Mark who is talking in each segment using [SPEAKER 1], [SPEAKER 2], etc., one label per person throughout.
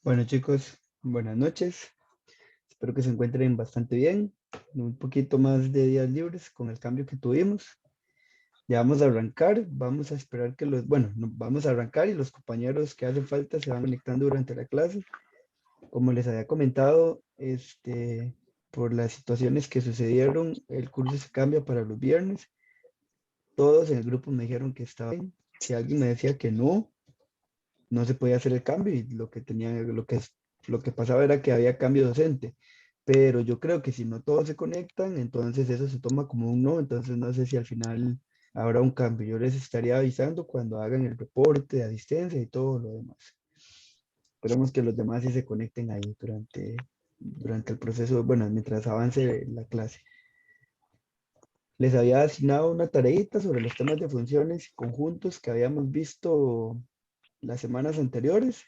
[SPEAKER 1] Bueno chicos, buenas noches. Espero que se encuentren bastante bien. Un poquito más de días libres con el cambio que tuvimos. Ya vamos a arrancar. Vamos a esperar que vamos a arrancar y los compañeros que hacen falta se van conectando durante la clase. Como les había comentado, por las situaciones que sucedieron, el curso se cambia para los viernes. Todos en el grupo me dijeron que estaba bien. Si alguien me decía que no se podía hacer el cambio y lo que pasaba era que había cambio docente. Pero yo creo que si no todos se conectan, entonces eso se toma como un no, entonces no sé si al final habrá un cambio. Yo les estaría avisando cuando hagan el reporte de asistencia y todo lo demás. Esperemos que los demás sí se conecten ahí durante el proceso, bueno, mientras avance la clase. Les había asignado una tareita sobre los temas de funciones y conjuntos que habíamos visto las semanas anteriores.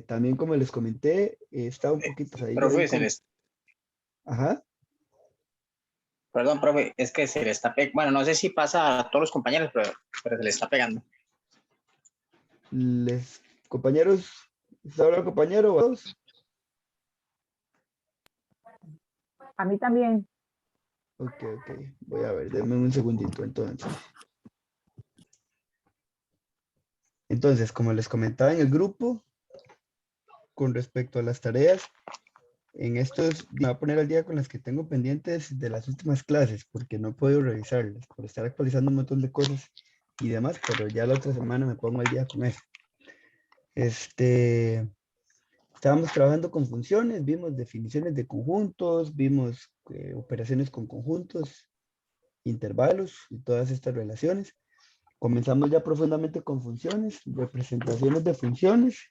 [SPEAKER 1] También como les comenté, está un poquito ahí.
[SPEAKER 2] Profe,
[SPEAKER 1] Ajá.
[SPEAKER 2] perdón, profe, es que se le está pegando. Bueno, no sé si pasa a todos los compañeros, pero se le está pegando.
[SPEAKER 1] Compañeros, ¿está hablando compañero? ¿Vamos?
[SPEAKER 3] A mí también.
[SPEAKER 1] Ok. Voy a ver, denme un segundito entonces. Entonces, como les comentaba en el grupo, con respecto a las tareas, en estos me voy a poner al día con las que tengo pendientes de las últimas clases, porque no he podido revisarlas, por estar actualizando un montón de cosas y demás, pero ya la otra semana me pongo al día con eso. Estábamos trabajando con funciones, vimos definiciones de conjuntos, vimos operaciones con conjuntos, intervalos y todas estas relaciones. Comenzamos ya profundamente con funciones, representaciones de funciones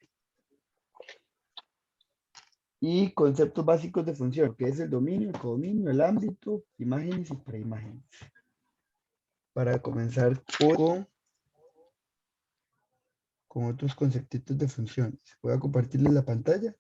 [SPEAKER 1] y conceptos básicos de función, que es el dominio, el codominio, el ámbito, imágenes y preimágenes. Para comenzar con otros conceptos de funciones. Voy a compartirles la pantalla.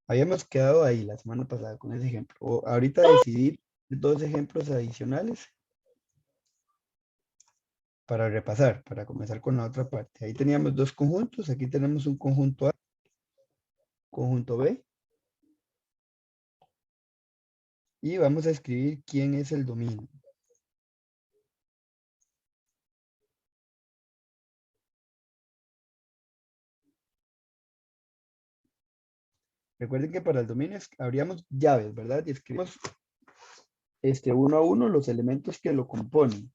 [SPEAKER 1] Habíamos quedado ahí la semana pasada con ese ejemplo. Ahorita decidí dos ejemplos adicionales para repasar, para comenzar con la otra parte. Ahí teníamos dos conjuntos. Aquí tenemos un conjunto A, conjunto B. Y vamos a escribir quién es el dominio. Recuerden que para el dominio habríamos llaves, ¿verdad? Y escribimos uno a uno los elementos que lo componen.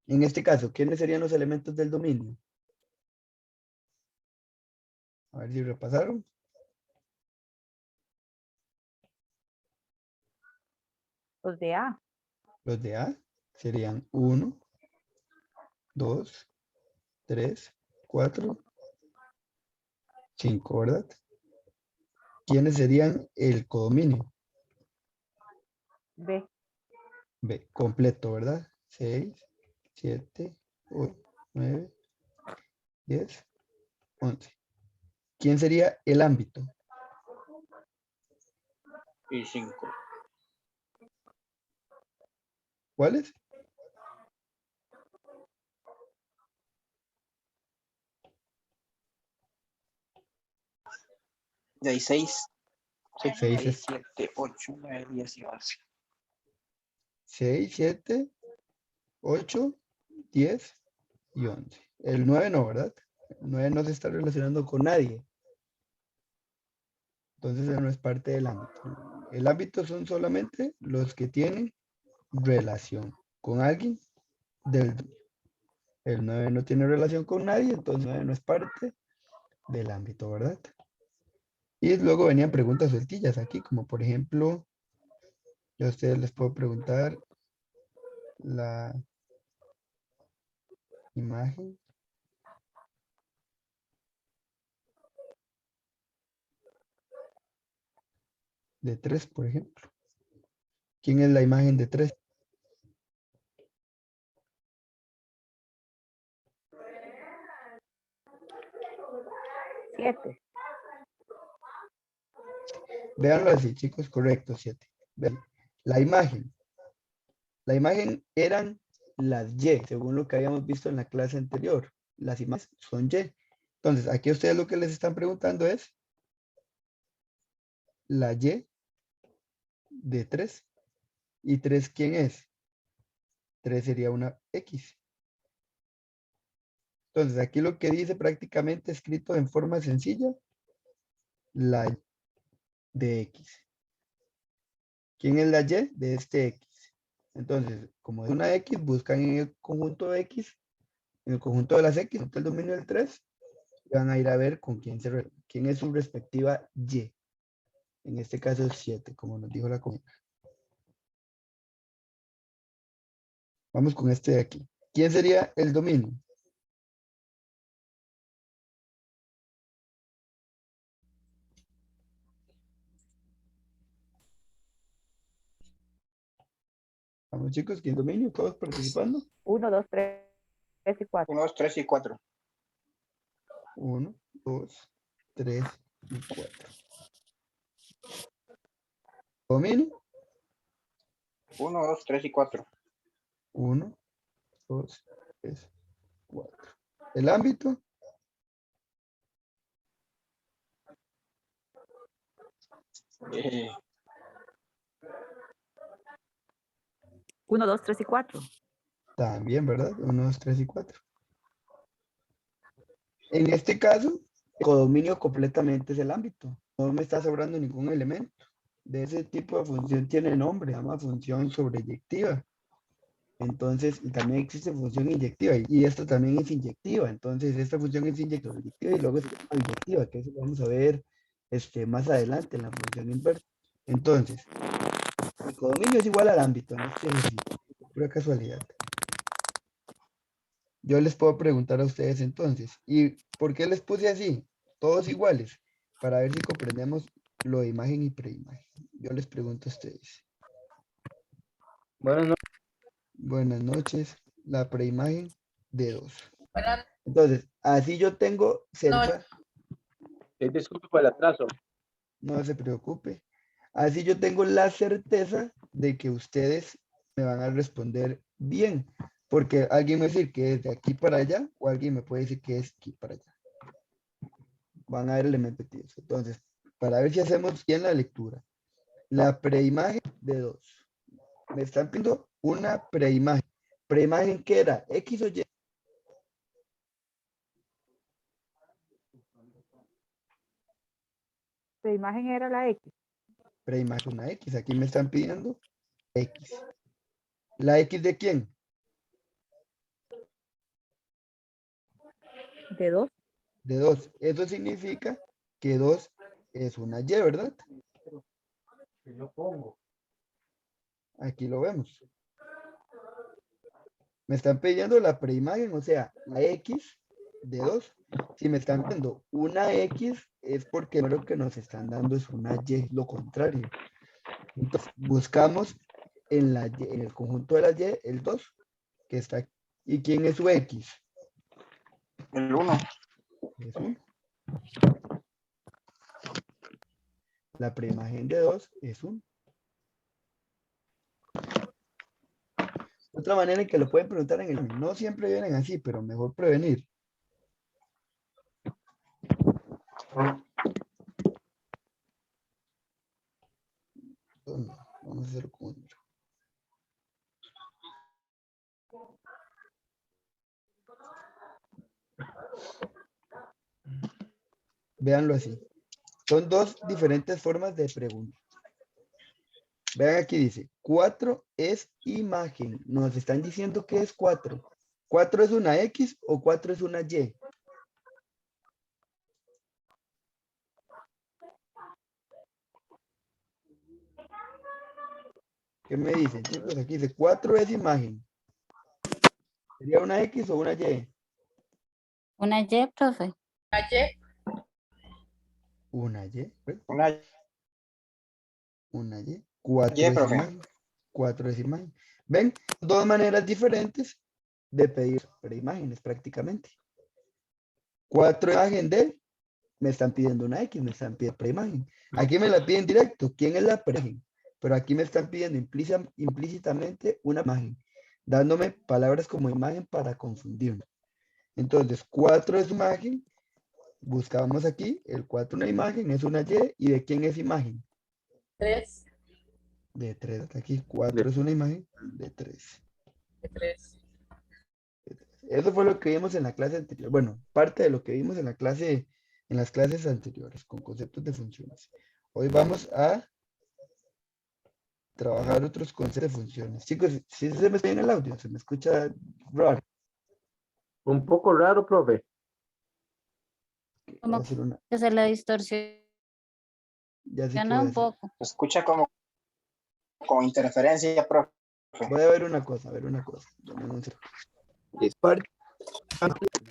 [SPEAKER 1] En este caso, ¿quiénes serían los elementos del dominio? A ver si repasaron.
[SPEAKER 3] Los de A.
[SPEAKER 1] Los de A serían 1, 2, 3, 4, 5, ¿verdad? ¿Quiénes serían el codominio?
[SPEAKER 3] B.
[SPEAKER 1] B, completo, ¿verdad? 6, 7, 8, 9, 10, 11. ¿Quién sería el ámbito?
[SPEAKER 2] Y 5.
[SPEAKER 1] ¿Cuáles?
[SPEAKER 2] De ahí 6,
[SPEAKER 1] 6 es
[SPEAKER 2] 7, 8, 9, 10 y 11.
[SPEAKER 1] 6, 7, 8, 10 y 11. El 9 no, ¿verdad? El 9 no se está relacionando con nadie. Entonces él no es parte del ámbito. El ámbito son solamente los que tienen relación con alguien del dominio. El 9 no tiene relación con nadie, entonces el 9 no es parte del ámbito, ¿verdad? Y luego venían preguntas sueltillas aquí, como por ejemplo, yo a ustedes les puedo preguntar la imagen de 3, por ejemplo. ¿Quién es la imagen de 3?
[SPEAKER 3] 7.
[SPEAKER 1] Véanlo así, chicos, correcto, 7. Vean, la imagen eran las Y, según lo que habíamos visto en la clase anterior. Las imágenes son Y. Entonces, aquí ustedes lo que les están preguntando es la Y de 3. ¿Y 3 quién es? 3 sería una X. Entonces, aquí lo que dice prácticamente escrito en forma sencilla, la Y de X. ¿Quién es la Y de este X? Entonces, como es una X, buscan en el conjunto de X, en el conjunto de las X, el dominio del 3, y van a ir a ver con quién es su respectiva Y. En este caso es 7, como nos dijo la compañera. Vamos con este de aquí. ¿Quién sería el dominio? Vamos, chicos, ¿quién dominio? ¿Todos participando?
[SPEAKER 3] 1, 2, 3 y 4.
[SPEAKER 2] 1, 2, 3 y 4.
[SPEAKER 1] 1, 2, 3 y 4. Dominio.
[SPEAKER 2] 1, 2, 3 y 4.
[SPEAKER 1] 1, 2, 3, 4. El ámbito.
[SPEAKER 3] 1, 2, 3 y 4.
[SPEAKER 1] También, ¿verdad? 1, 2, 3 y 4. En este caso, el codominio completamente es el ámbito. No me está sobrando ningún elemento. De ese tipo de función tiene nombre, se llama función sobreyectiva. Entonces, y también existe función inyectiva, y esta también es inyectiva. Entonces, esta función es inyectiva y luego se llama inyectiva, que eso lo vamos a ver más adelante en la función inversa. Entonces, el codominio es igual al ámbito en este ejercicio, pura casualidad. Yo les puedo preguntar a ustedes entonces, ¿y por qué les puse así? Todos iguales, para ver si comprendemos lo de imagen y preimagen. Yo les pregunto a ustedes. Buenas noches. La preimagen de 2. Entonces, así yo tengo certeza.
[SPEAKER 4] Disculpe por el atraso.
[SPEAKER 1] No se preocupe. Así yo tengo la certeza de que ustedes me van a responder bien. Porque alguien me va a decir que es de aquí para allá o alguien me puede decir que es aquí para allá. Van a ver elementos repetidos. Entonces, para ver si hacemos bien la lectura. La preimagen de 2. Me están pidiendo una preimagen. ¿Preimagen qué era? ¿X o Y?
[SPEAKER 3] La imagen era la X.
[SPEAKER 1] Preimagen una X. Aquí me están pidiendo X. ¿La X de quién?
[SPEAKER 3] De 2.
[SPEAKER 1] De 2. Eso significa que 2 es una Y, ¿verdad? Aquí lo vemos. Me están pidiendo la preimagen, o sea, la X de 2. Si me están dando una X, es porque lo que nos están dando es una Y, lo contrario. Entonces, buscamos en el conjunto de la Y, el 2, que está aquí. ¿Y quién es su X?
[SPEAKER 2] El 1.
[SPEAKER 1] Es 1. La preimagen de 2 es 1. Otra manera en que lo pueden preguntar en el... No siempre vienen así, pero mejor prevenir. Vamos a hacerlo con otro. Véanlo así. Son dos diferentes formas de pregunta. Vean aquí dice, 4 es imagen. Nos están diciendo que es 4. ¿4 es una X o 4 es una Y? ¿Qué me dicen, chicos? Aquí dice, 4 es imagen. ¿Sería una X o una Y?
[SPEAKER 5] Una Y, profe.
[SPEAKER 1] Una Y. ¿Ven?
[SPEAKER 2] Una
[SPEAKER 1] Una Y. 4
[SPEAKER 2] Y,
[SPEAKER 1] es
[SPEAKER 2] profe.
[SPEAKER 1] imagen. 4 es imagen. ¿Ven? Dos maneras diferentes de pedir preimágenes prácticamente. 4 imagen de me están pidiendo una X, me están pidiendo preimagen. Aquí me la piden directo, ¿quién es la preimagen? Pero aquí me están pidiendo implícitamente una imagen, dándome palabras como imagen para confundirme. Entonces, 4 es imagen, buscamos aquí, el 4 una imagen, es una Y, ¿y de quién es imagen?
[SPEAKER 6] 3.
[SPEAKER 1] De 3, aquí 4 es una imagen de 3.
[SPEAKER 6] De 3.
[SPEAKER 1] Eso fue lo que vimos en la clase anterior. Bueno, parte de lo que vimos en la clase, en las clases anteriores, con conceptos de funciones. Hoy vamos a trabajar otros conceptos de funciones. Chicos, si se me está en el audio, se me escucha raro.
[SPEAKER 4] Un poco raro, profe.
[SPEAKER 1] Voy a
[SPEAKER 5] Como
[SPEAKER 1] hacer una,
[SPEAKER 5] que se le distorsiona
[SPEAKER 1] ya sé qué voy a
[SPEAKER 5] un
[SPEAKER 1] hacer.
[SPEAKER 5] poco.
[SPEAKER 2] Se escucha como con interferencia, profe.
[SPEAKER 1] Voy a ver una cosa, Dame un segundo. Es parte,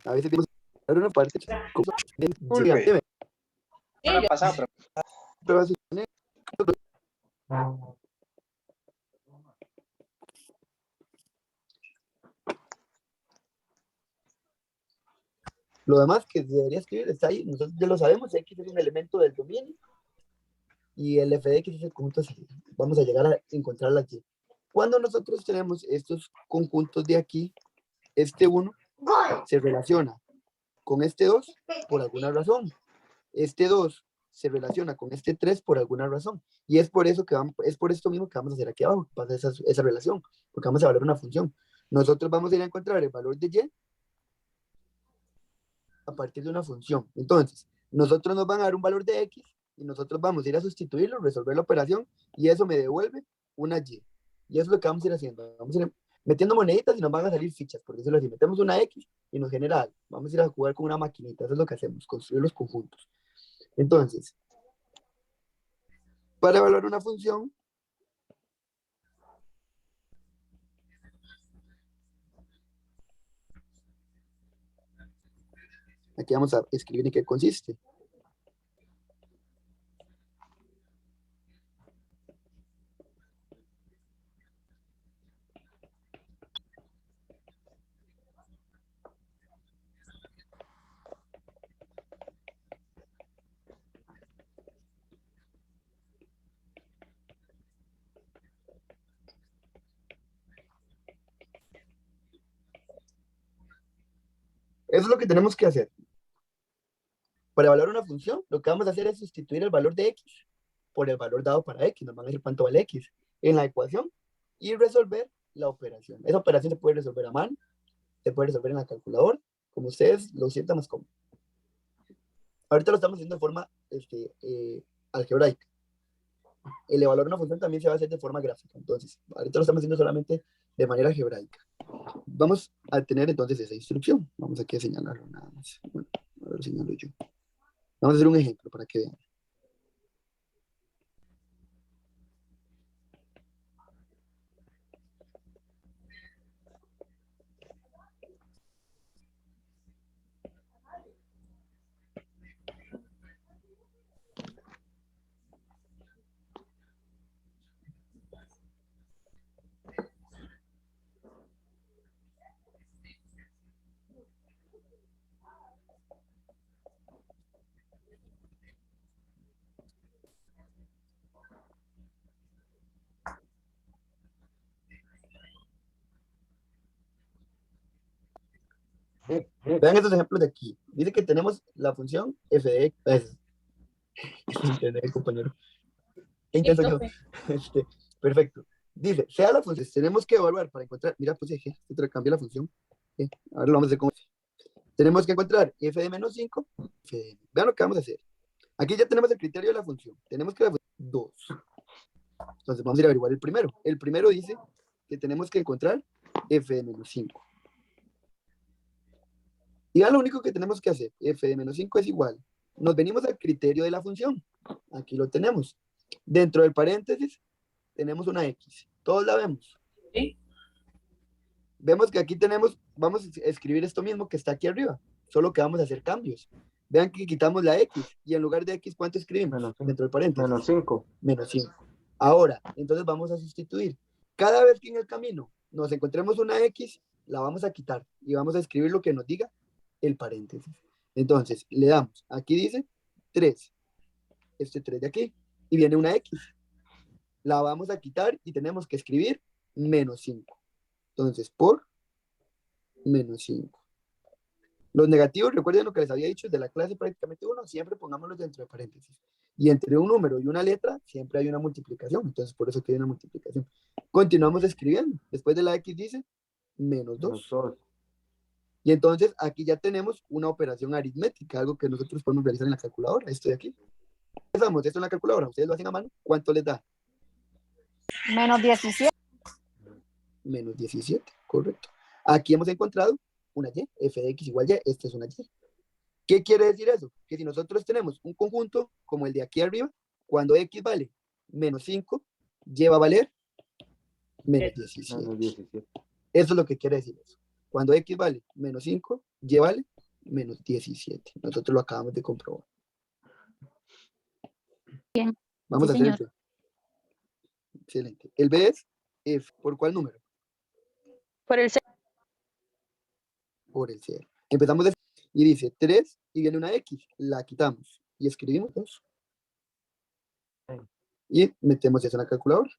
[SPEAKER 1] a veces tenemos una parte
[SPEAKER 2] Disculpe. ¿Qué ha pasado, profe?
[SPEAKER 1] pero así, ¿eh? Lo demás que debería escribir está ahí, nosotros ya lo sabemos, X es un elemento del dominio y el f de X es el conjunto de salida. Vamos a llegar a encontrar la Y. Cuando nosotros tenemos estos conjuntos de aquí, este 1 se relaciona con este 2 por alguna razón. Este 2 se relaciona con este 3 por alguna razón. Y es por eso que es por esto mismo que vamos a hacer aquí abajo, pasa esa relación, porque vamos a evaluar una función. Nosotros vamos a ir a encontrar el valor de Y a partir de una función. Entonces, nosotros nos van a dar un valor de X y nosotros vamos a ir a sustituirlo, resolver la operación y eso me devuelve una Y. Y eso es lo que vamos a ir haciendo. Vamos a ir metiendo moneditas y nos van a salir fichas, porque si metemos una X y nos genera algo. Vamos a ir a jugar con una maquinita, eso es lo que hacemos, construir los conjuntos. Entonces, para evaluar una función, aquí vamos a escribir en qué consiste. Eso es lo que tenemos que hacer. Para evaluar una función, lo que vamos a hacer es sustituir el valor de X por el valor dado para X. Nos van a decir cuánto vale X en la ecuación y resolver la operación. Esa operación se puede resolver a mano, se puede resolver en la calculadora, como ustedes lo sientan más cómodo. Ahorita lo estamos haciendo de forma algebraica. El evaluar una función también se va a hacer de forma gráfica. Entonces, ahorita lo estamos haciendo solamente de manera algebraica. Vamos a tener entonces esa instrucción. Vamos aquí a señalarlo nada más. Bueno, a ver, señalo yo. Vamos a hacer un ejemplo para que vean. Vean estos ejemplos de aquí. Dice que tenemos la función f de x. Compañero. ¿En qué soy yo? Perfecto. Dice, sea la función, tenemos que evaluar para encontrar, mira, pues dije, cambié la función. Ahora lo vamos a hacer como tenemos que encontrar f de menos 5, f de n. Vean lo que vamos a hacer. Aquí ya tenemos el criterio de la función. Tenemos que la función 2. Entonces vamos a ir a averiguar el primero. El primero dice que tenemos que encontrar f de menos 5. Y ya lo único que tenemos que hacer, f de menos 5 es igual. Nos venimos al criterio de la función. Aquí lo tenemos. Dentro del paréntesis tenemos una x. Todos la vemos.
[SPEAKER 6] Sí.
[SPEAKER 1] Vemos que aquí tenemos, vamos a escribir esto mismo que está aquí arriba. Solo que vamos a hacer cambios. Vean que quitamos la x. Y en lugar de x, ¿cuánto escribimos? Dentro del paréntesis.
[SPEAKER 4] Menos 5.
[SPEAKER 1] Menos 5. Ahora, entonces vamos a sustituir. Cada vez que en el camino nos encontremos una x, la vamos a quitar. Y vamos a escribir lo que nos diga el paréntesis. Entonces, le damos, aquí dice
[SPEAKER 7] 3. Este 3 de aquí. Y viene una X. La vamos a quitar y tenemos que escribir menos 5. Entonces, por menos 5. Los negativos, recuerden lo que les había dicho de la clase prácticamente 1, siempre pongámoslos dentro de paréntesis. Y entre un número y una letra siempre hay una multiplicación. Entonces, por eso que hay una multiplicación. Continuamos escribiendo. Después de la X dice menos 2.
[SPEAKER 4] Menos 2.
[SPEAKER 7] Y entonces aquí ya tenemos una operación aritmética, algo que nosotros podemos realizar en la calculadora. Esto de aquí. Empezamos esto en la calculadora. Ustedes lo hacen a mano. ¿Cuánto les da?
[SPEAKER 8] Menos 17.
[SPEAKER 7] Menos 17, correcto. Aquí hemos encontrado una Y, f de x igual y, esta es una Y. ¿Qué quiere decir eso? Que si nosotros tenemos un conjunto como el de aquí arriba, cuando x vale menos 5, y va a valer menos 17.
[SPEAKER 4] Menos 17.
[SPEAKER 7] Eso es lo que quiere decir eso. Cuando x vale menos 5, y vale menos 17. Nosotros lo acabamos de comprobar.
[SPEAKER 5] Bien.
[SPEAKER 7] Vamos
[SPEAKER 5] Sí,
[SPEAKER 7] a hacer el
[SPEAKER 5] señor.
[SPEAKER 7] B. Excelente. El B es F. ¿Por cuál número?
[SPEAKER 8] Por el
[SPEAKER 7] Por el 0. Empezamos de y dice 3 y viene una X. La quitamos y escribimos 2. Y metemos eso en la calculadora.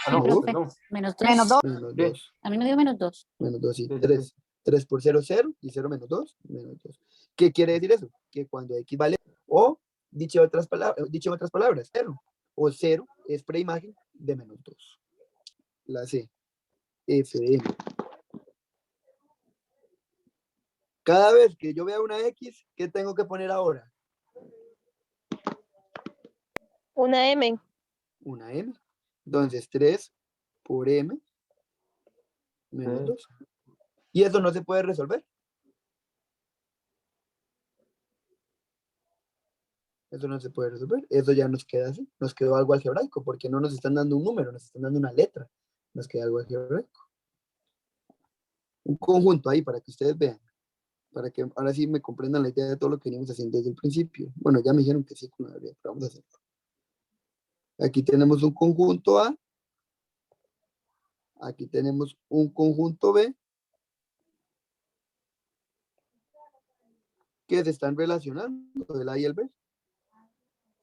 [SPEAKER 4] Ah, no,
[SPEAKER 7] No,
[SPEAKER 5] Profe,
[SPEAKER 4] perdón.
[SPEAKER 5] menos 2.
[SPEAKER 8] menos 2.
[SPEAKER 7] menos
[SPEAKER 4] ¿Qué?
[SPEAKER 7] 2.
[SPEAKER 5] A mí me dio menos 2.
[SPEAKER 7] Menos 2, sí.
[SPEAKER 4] Sí, sí,
[SPEAKER 7] 3.
[SPEAKER 4] sí.
[SPEAKER 7] 3 por 0, 0. Y 0 menos 2, menos 2. ¿Qué quiere decir eso? Que cuando X vale, o dicho en otras palabras, 0. O 0 es preimagen de menos 2. La C. F de M. Cada vez que yo vea una X, ¿qué tengo que poner ahora?
[SPEAKER 8] Una M.
[SPEAKER 7] Una M. Entonces, 3 por M menos
[SPEAKER 4] Sí.
[SPEAKER 7] 2. Y eso no se puede resolver. Eso no se puede resolver. Eso ya nos queda así. Nos quedó algo algebraico, porque no nos están dando un número, nos están dando una letra. Nos queda algo algebraico. Un conjunto ahí para que ustedes vean. Para que ahora sí me comprendan la idea de todo lo que venimos haciendo desde el principio. Bueno, ya me dijeron que sí con la verdad, pero vamos a hacerlo. Aquí tenemos un conjunto A. Aquí tenemos un conjunto B. Que se están relacionando, el A y el B.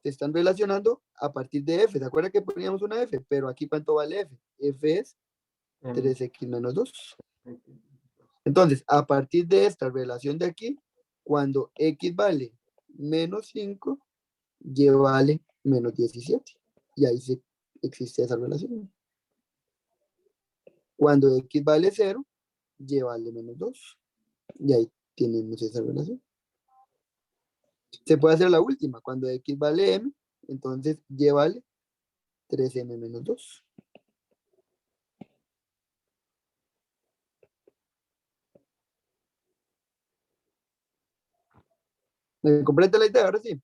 [SPEAKER 7] Se están relacionando a partir de F. ¿Se acuerdan que poníamos una F? Pero aquí, ¿cuánto vale F? F es 3x menos 2. Entonces, a partir de esta relación de aquí, cuando x vale menos 5, y vale menos 17. Y ahí sí existe esa relación. Cuando x vale 0, y vale menos 2. Y ahí tenemos esa relación. Se puede hacer la última. Cuando x vale m, entonces y vale 3m menos 2. ¿Me comprende la idea? Ahora sí.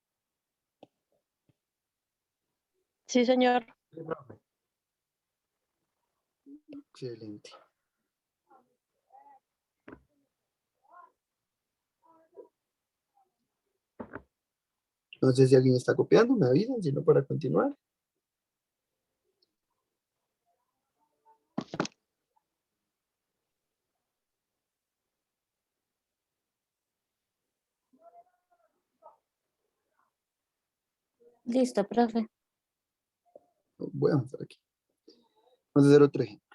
[SPEAKER 8] Sí, señor.
[SPEAKER 4] Sí, profe.
[SPEAKER 7] Excelente. No sé si alguien está copiando, me avisan, si no para continuar.
[SPEAKER 5] Listo, profe.
[SPEAKER 7] Voy a avanzar aquí. Vamos a hacer otro ejemplo.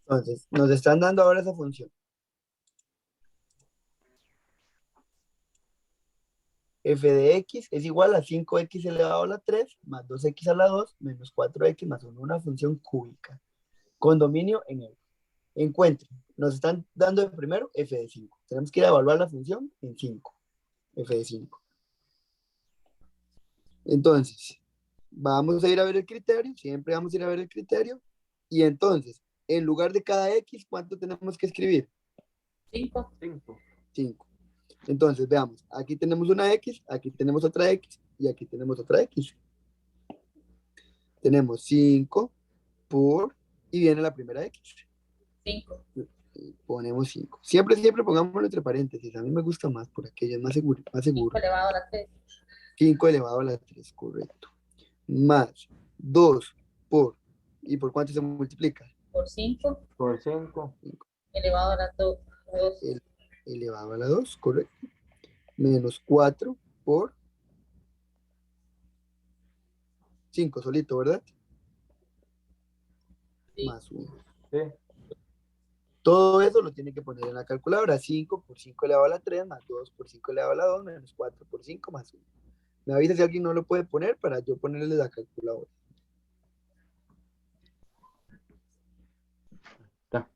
[SPEAKER 7] Entonces, nos están dando ahora esa función. f de x es igual a 5x elevado a la 3 más 2x a la 2 menos 4x más 1, una función cúbica con dominio en el. Encuentren, nos están dando de primero f de 5. Tenemos que ir a evaluar la función en 5, f de 5. Entonces, vamos a ir a ver el criterio, siempre vamos a ir a ver el criterio, y entonces, en lugar de cada x, ¿cuánto tenemos que escribir?
[SPEAKER 6] 5.
[SPEAKER 4] 5.
[SPEAKER 7] 5. Entonces, veamos, aquí tenemos una x, aquí tenemos otra x, y aquí tenemos otra x. Tenemos 5 por, y viene la primera x.
[SPEAKER 6] 5.
[SPEAKER 7] Y ponemos 5. Siempre pongámoslo entre paréntesis. A mí me gusta más por aquello, es más seguro.
[SPEAKER 6] 5 elevado a la 3.
[SPEAKER 7] 5 elevado a la 3, correcto. Más 2 por, ¿y por cuánto se multiplica?
[SPEAKER 6] Por 5
[SPEAKER 4] Por 5.
[SPEAKER 6] elevado a la 2.
[SPEAKER 7] Elevado a la 2, correcto. Menos 4 por 5 solito, ¿verdad?
[SPEAKER 6] Sí.
[SPEAKER 7] Más 1.
[SPEAKER 4] Sí.
[SPEAKER 7] Todo eso lo tiene que poner en la calculadora. 5 por 5 elevado a la 3, más 2 por 5 elevado a la 2, menos 4 por 5, más 1. Me avisa si alguien no lo puede poner para yo ponerle la calculadora.
[SPEAKER 4] Ya.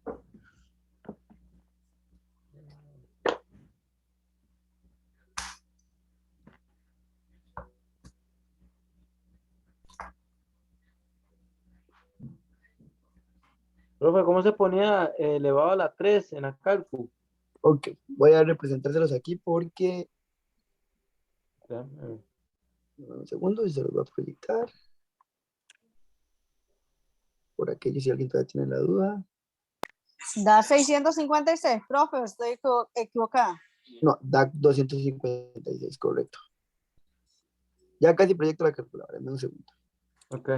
[SPEAKER 4] Profe, ¿cómo se ponía elevado a la 3 en la cálculo?
[SPEAKER 7] Ok, voy a representárselos aquí porque...
[SPEAKER 4] Ya,
[SPEAKER 7] Un segundo y se los voy a proyectar. Por aquello si alguien todavía tiene la duda.
[SPEAKER 9] Da 656, profe, estoy equivocada.
[SPEAKER 7] No, da 256, correcto. Ya casi proyecto la calculadora, dame un segundo.
[SPEAKER 4] ok.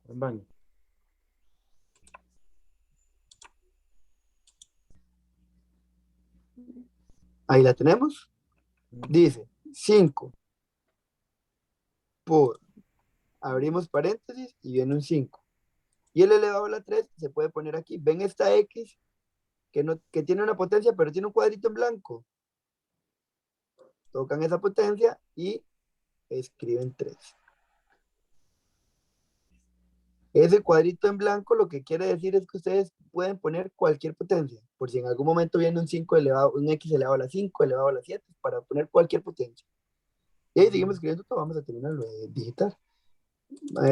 [SPEAKER 4] Al baño.
[SPEAKER 7] Ahí la tenemos. Dice 5 por, abrimos paréntesis y viene un 5. Y el elevado a la 3 se puede poner aquí. ¿Ven esta X que tiene una potencia pero tiene un cuadrito en blanco? Tocan esa potencia y escriben 3. Ese cuadrito en blanco lo que quiere decir es que ustedes pueden poner cualquier potencia. Por si en algún momento viene un 5 elevado, un X elevado a la 5, elevado a la 7, para poner cualquier potencia. Y ahí seguimos escribiendo todo, vamos a terminarlo de digitar.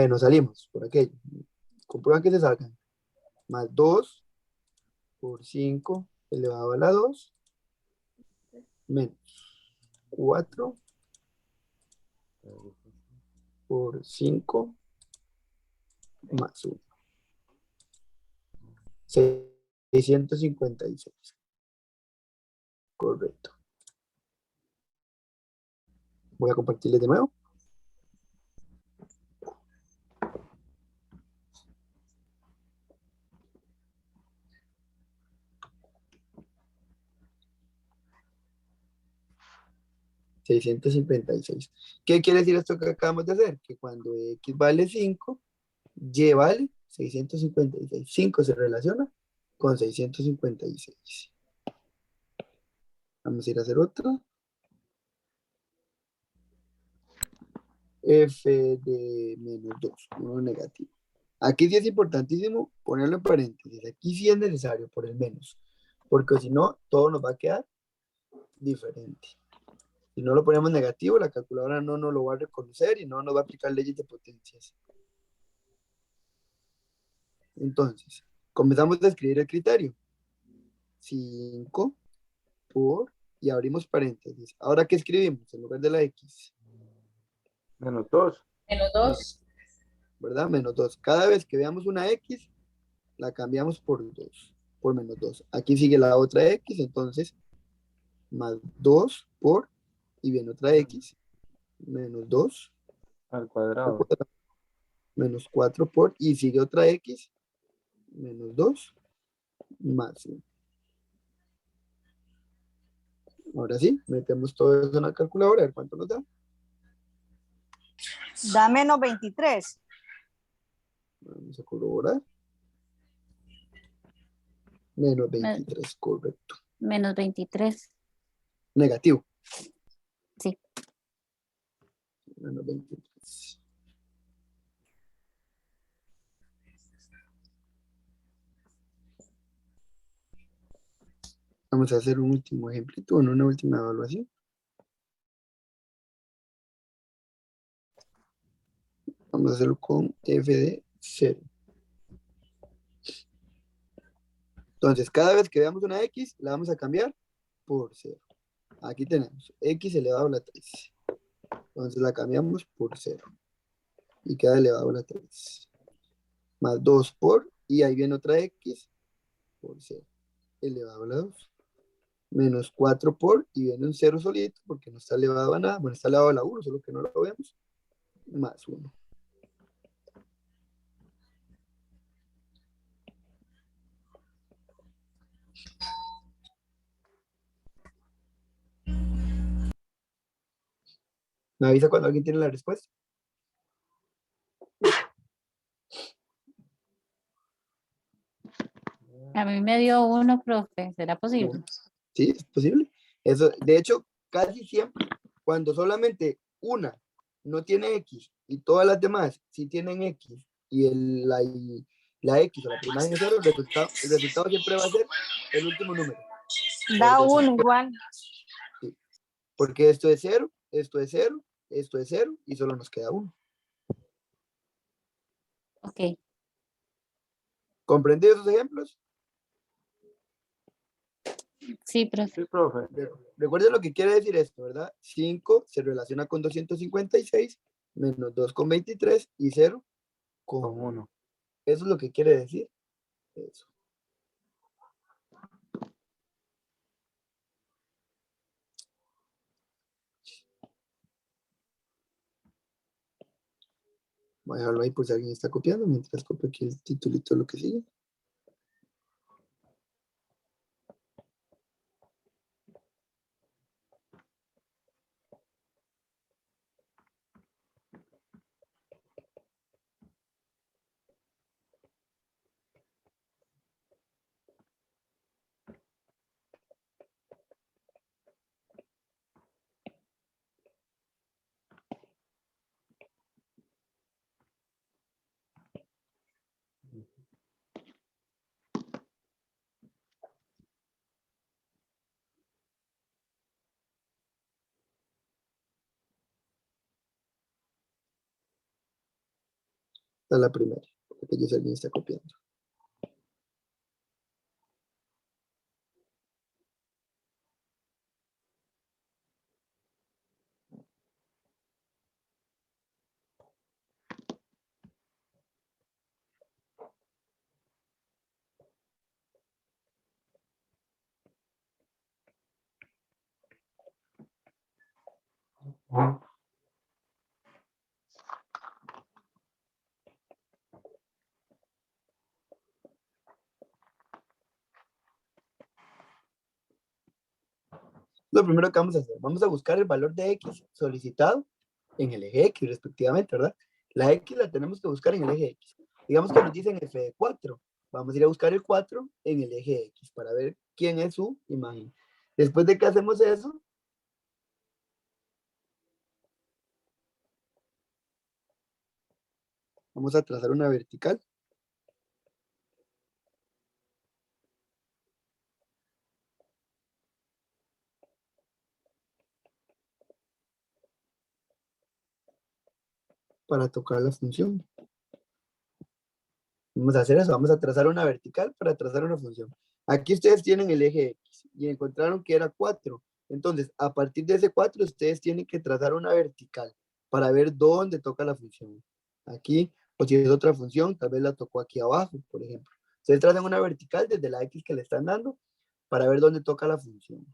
[SPEAKER 7] Nos salimos por aquello. Comprueban que se salgan. Más 2 por 5 elevado a la 2 menos 4 por 5 más 1. 656. Correcto. Voy a compartirles de nuevo. $656. ¿Qué quiere decir esto que acabamos de hacer? Que cuando X vale 5, Y vale 656. 5 se relaciona con 656. Vamos a ir a hacer otra. F de menos 2, uno negativo. Aquí sí es importantísimo ponerlo en paréntesis. Aquí sí es necesario por el menos. Porque si no, todo nos va a quedar diferente. Si no lo ponemos negativo, la calculadora no nos lo va a reconocer y no nos va a aplicar leyes de potencias. Entonces, comenzamos a escribir el criterio. 5 por, y abrimos paréntesis. Ahora, ¿qué escribimos en lugar de la X?
[SPEAKER 4] Menos 2.
[SPEAKER 6] Menos 2.
[SPEAKER 7] ¿Verdad? Menos 2. Cada vez que veamos una X, la cambiamos por 2, por menos 2. Aquí sigue la otra X, entonces, más 2 por, y viene otra X, menos 2
[SPEAKER 4] Al cuadrado.
[SPEAKER 7] menos 4 por, y sigue otra X, menos 2, más 1. Ahora sí, metemos todo eso en la calculadora, a ver cuánto nos da.
[SPEAKER 9] Da menos 23.
[SPEAKER 7] Vamos a corroborar. Menos 23, correcto.
[SPEAKER 5] Menos 23.
[SPEAKER 7] Negativo.
[SPEAKER 5] Sí.
[SPEAKER 7] Menos 23. Vamos a hacer un último ejemplito, una última evaluación. Vamos a hacerlo con f de 0. Entonces, cada vez que veamos una x, la vamos a cambiar por 0. Aquí tenemos x elevado a la 3. Entonces la cambiamos por 0. Y queda elevado a la 3. Más 2 por, y ahí viene otra x por 0. Elevado a la 2. Menos 4 por, y viene un 0 solito, porque no está elevado a nada. Bueno, está elevado a la 1, solo que no lo vemos. Más 1. ¿Me avisa cuando alguien tiene la respuesta?
[SPEAKER 5] A mí me dio 1, profe. ¿Será posible?
[SPEAKER 7] Sí, es posible. Eso, de hecho, casi siempre, cuando solamente una no tiene X y todas las demás sí tienen X y la X o la prima es 0, el resultado siempre va a ser el último número.
[SPEAKER 9] Da 1 igual.
[SPEAKER 7] Sí. Porque esto es 0, esto es 0, esto es 0 y solo nos queda 1.
[SPEAKER 5] Ok.
[SPEAKER 7] ¿Comprendidos esos ejemplos?
[SPEAKER 5] Sí, profe.
[SPEAKER 4] Sí, profe.
[SPEAKER 7] Recuerden lo que quiere decir esto, ¿verdad? 5 se relaciona con 256, menos 2 con 23 y 0 con
[SPEAKER 4] Con
[SPEAKER 7] 1.
[SPEAKER 4] 1.
[SPEAKER 7] Eso es lo que quiere decir eso. Voy a dejarlo ahí por si alguien está copiando, mientras copio aquí el titulito de lo que sigue. Esta es la primera, porque yo sé alguien está copiando. Lo primero que vamos a hacer, vamos a buscar el valor de X solicitado en el eje X respectivamente, ¿verdad? La X la tenemos que buscar en el eje X. Digamos que nos dicen f de 4. Vamos a ir a buscar el 4 en el eje X para ver quién es su imagen. Después de que hacemos eso, vamos a trazar una vertical. Para tocar la función. Vamos a hacer eso, vamos a trazar una vertical para trazar una función. Aquí ustedes tienen el eje X y encontraron que era 4. Entonces, a partir de ese 4, ustedes tienen que trazar una vertical para ver dónde toca la función. Aquí, o si es otra función, tal vez la tocó aquí abajo, por ejemplo. Ustedes trazan una vertical desde la X que le están dando para ver dónde toca la función.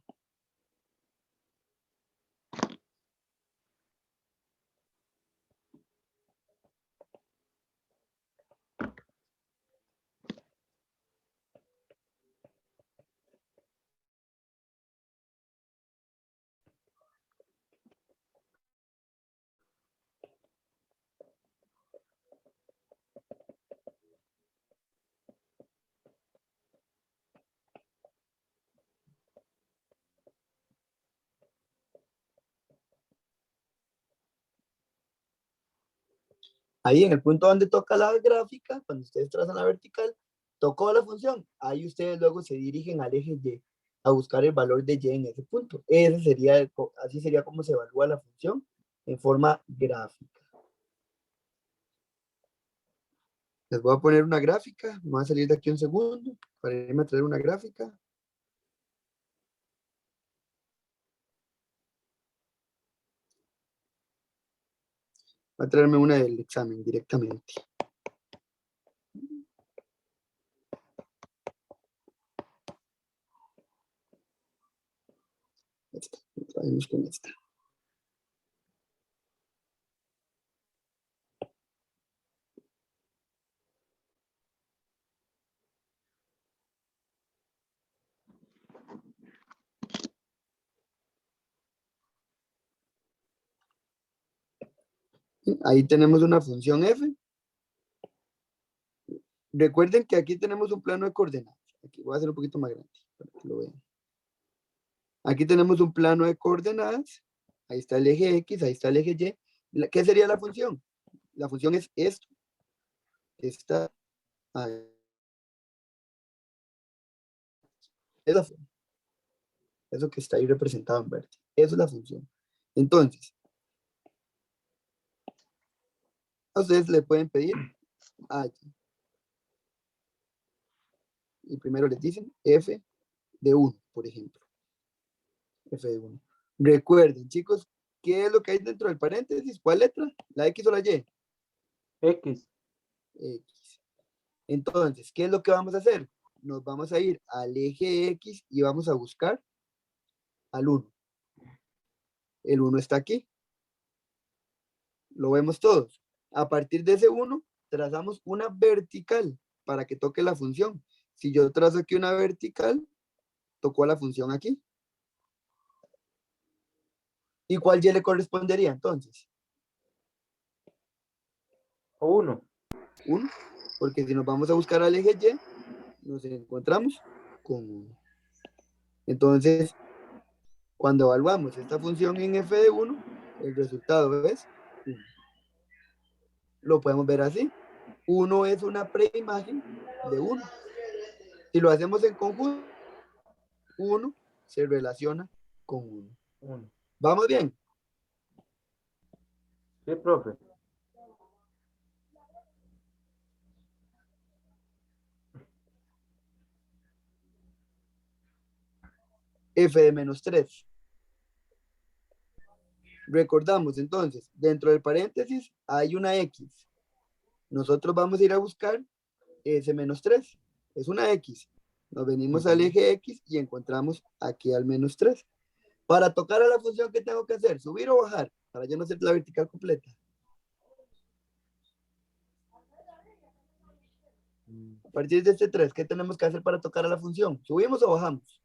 [SPEAKER 7] Ahí en el punto donde toca la gráfica, cuando ustedes trazan la vertical, tocó la función. Ahí ustedes luego se dirigen al eje Y a buscar el valor de Y en ese punto. Ese sería así sería como se evalúa la función en forma gráfica. Les voy a poner una gráfica. Me voy a salir de aquí un segundo para irme a traer una gráfica. Voy a traerme una del examen directamente. Esta, traemos con esta. Ahí tenemos una función f. Recuerden que aquí tenemos un plano de coordenadas. Aquí voy a hacer un poquito más grande para que lo vean. Aquí tenemos un plano de coordenadas. Ahí está el eje X, ahí está el eje Y. ¿Qué sería la función? La función es esto. Esta. Es la función. Eso que está ahí representado en verde. Eso es la función. Entonces, a ustedes le pueden pedir aquí. Y primero les dicen f de 1, por ejemplo. F de 1. Recuerden, chicos, ¿qué es lo que hay dentro del paréntesis? ¿Cuál letra? ¿La X o la Y?
[SPEAKER 4] X.
[SPEAKER 7] X. Entonces, ¿qué es lo que vamos a hacer? Nos vamos a ir al eje X y vamos a buscar al 1. El 1 está aquí. Lo vemos todos. A partir de ese 1, trazamos una vertical para que toque la función. Si yo trazo aquí una vertical, tocó la función aquí. ¿Y cuál Y le correspondería entonces?
[SPEAKER 4] 1.
[SPEAKER 7] 1. Porque si nos vamos a buscar al eje Y, nos encontramos con 1. Entonces, cuando evaluamos esta función en f de 1, el resultado es 1. Lo podemos ver así. 1 es una preimagen de 1. Si lo hacemos en conjunto, 1 se relaciona con 1.
[SPEAKER 4] 1.
[SPEAKER 7] ¿Vamos bien?
[SPEAKER 4] Sí, profe.
[SPEAKER 7] F de menos 3. Recordamos entonces, dentro del paréntesis hay una X. Nosotros vamos a ir a buscar ese menos 3. Es una X. Nos venimos al eje X y encontramos aquí al menos 3. Para tocar a la función, ¿qué tengo que hacer? ¿Subir o bajar? Para yo no hacer la vertical completa. A partir de este 3, ¿qué tenemos que hacer para tocar a la función? ¿Subimos o bajamos?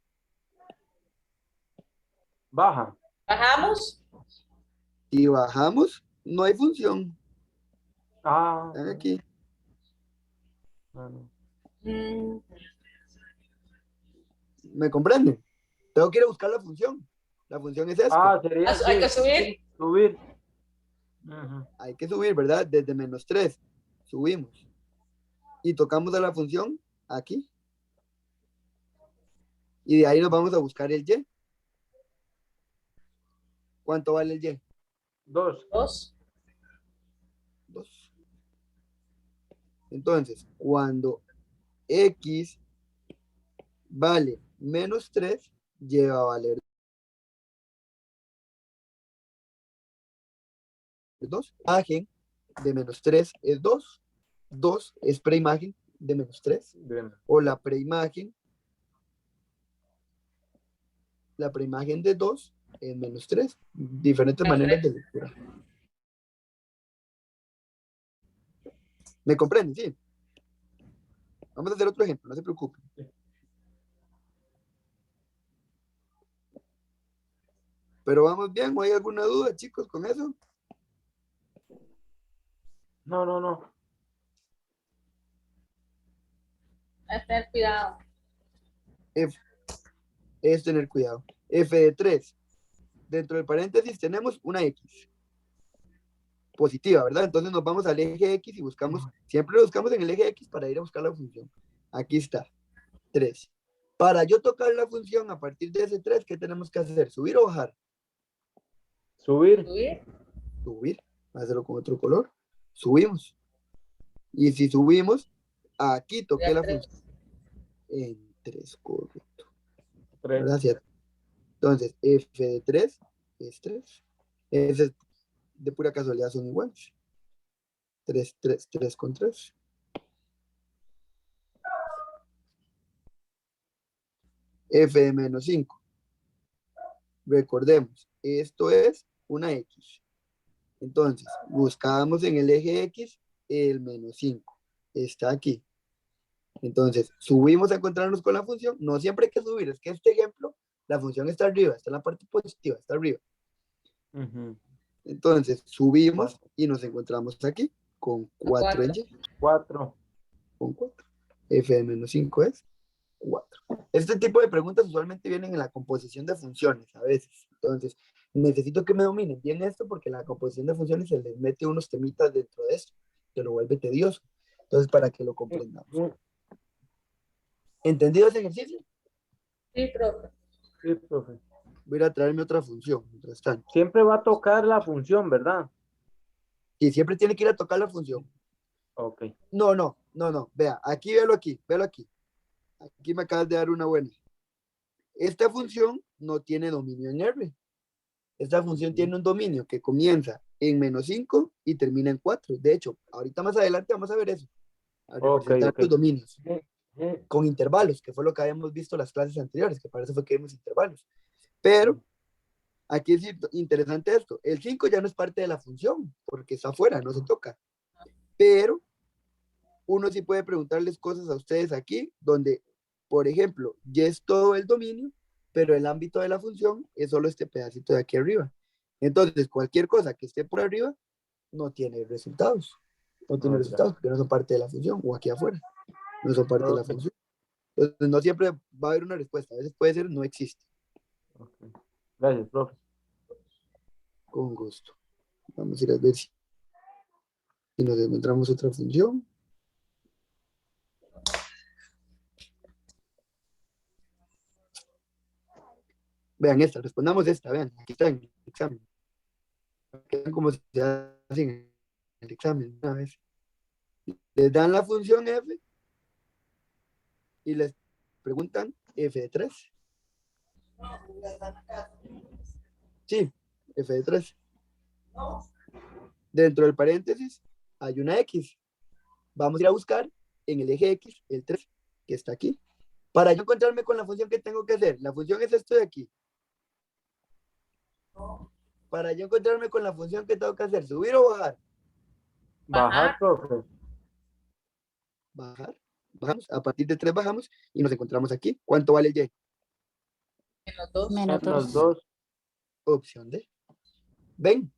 [SPEAKER 4] Baja.
[SPEAKER 6] Bajamos.
[SPEAKER 7] Si bajamos, no hay función.
[SPEAKER 4] Ah.
[SPEAKER 7] Están aquí.
[SPEAKER 4] Bueno.
[SPEAKER 7] ¿Me comprenden? Tengo que ir a buscar la función. La función es esto.
[SPEAKER 4] Ah, sería
[SPEAKER 6] Hay que subir.
[SPEAKER 4] subir. Ujú.
[SPEAKER 7] Hay que subir, ¿verdad? Desde menos 3. Subimos. Y tocamos a la función aquí. Y de ahí nos vamos a buscar el Y. ¿Cuánto vale el Y?
[SPEAKER 4] 2.
[SPEAKER 6] 2.
[SPEAKER 7] 2. Entonces, cuando X vale menos 3, Y va a valer 2. Imagen de menos 3 es 2. 2 es preimagen de menos 3.
[SPEAKER 4] Bien.
[SPEAKER 7] O la preimagen de 2 es menos 3. Diferentes maneras de lectura. ¿Me comprenden? Sí. Vamos a hacer otro ejemplo, no se preocupen. Pero vamos bien, ¿o hay alguna duda, chicos, con eso?
[SPEAKER 4] No.
[SPEAKER 6] Hay que tener cuidado.
[SPEAKER 7] Es tener cuidado. F de 3. Dentro del paréntesis tenemos una X. positiva, ¿verdad? Entonces nos vamos al eje X y buscamos, siempre lo buscamos en el eje X para ir a buscar la función. Aquí está, 3. Para yo tocar la función a partir de ese 3, ¿qué tenemos que hacer? ¿Subir o bajar?
[SPEAKER 4] Subir.
[SPEAKER 6] Subir.
[SPEAKER 7] Subir. Hacerlo con otro color. Subimos. Y si subimos, aquí toqué la función. En 3, correcto.
[SPEAKER 4] 3.
[SPEAKER 7] Gracias. Entonces, f de 3 es 3. Ese de pura casualidad son iguales. 3, 3, 3 con 3. F de menos 5. Recordemos, esto es una X. Entonces, buscamos en el eje X el menos 5. Está aquí. Entonces, subimos a encontrarnos con la función. No siempre hay que subir. Es que este ejemplo, la función está arriba, está en la parte positiva, está arriba. Entonces, subimos y nos encontramos aquí con 4 en Y.
[SPEAKER 4] 4.
[SPEAKER 7] Con 4. F de menos 5 es 4. Este tipo de preguntas usualmente vienen en la composición de funciones a veces. Entonces, necesito que me dominen bien esto porque la composición de funciones se les mete unos temitas dentro de esto, que lo vuelve tedioso. Entonces, para que lo comprendamos. ¿Entendido ese ejercicio?
[SPEAKER 6] Sí, profe.
[SPEAKER 4] Sí, profe.
[SPEAKER 7] Voy a ir a traerme otra función. Mientras tanto.
[SPEAKER 4] Siempre va a tocar la función, ¿verdad?
[SPEAKER 7] Y siempre tiene que ir a tocar la función.
[SPEAKER 4] Ok.
[SPEAKER 7] No. Vea, aquí, véalo aquí, véalo aquí. Aquí me acabas de dar una buena. Esta función no tiene dominio en R. Esta función tiene un dominio que comienza en menos 5 y termina en 4. De hecho, ahorita más adelante vamos a ver eso. A representar los dominios. Con intervalos, que fue lo que habíamos visto en las clases anteriores, que para eso fue que vimos intervalos. Pero, aquí es interesante esto. El 5 ya no es parte de la función, porque está afuera, no se toca. Pero, uno sí puede preguntarles cosas a ustedes aquí, donde, por ejemplo, ya es todo el dominio, pero el ámbito de la función es solo este pedacito de aquí arriba. Entonces, cualquier cosa que esté por arriba, no tiene resultados. No tiene resultados, porque no son parte de la función, o aquí afuera. No son parte de la función. Entonces, no siempre va a haber una respuesta. A veces puede ser, no existe.
[SPEAKER 4] Okay. Gracias, profe.
[SPEAKER 7] Con gusto. Vamos a ir a ver si nos encontramos otra función. Vean esta, respondamos esta, vean, aquí está en el examen. Vean cómo se hace en el examen una vez. Les dan la función f y les preguntan f de 3. Sí, f de 3. Dentro del paréntesis hay una x. Vamos a ir a buscar en el eje x el 3 que está aquí. Para yo encontrarme con la función que tengo que hacer, la función es esto de aquí. Para yo encontrarme con la función que tengo que hacer, ¿subir o bajar?
[SPEAKER 4] Bajar, profe.
[SPEAKER 7] Bajar. Bajamos. A partir de 3 bajamos y nos encontramos aquí. ¿Cuánto vale el Y?
[SPEAKER 6] Menos 2.
[SPEAKER 5] Menos
[SPEAKER 4] Menos
[SPEAKER 5] 2.
[SPEAKER 4] 2.
[SPEAKER 7] Opción D. ¿Ven?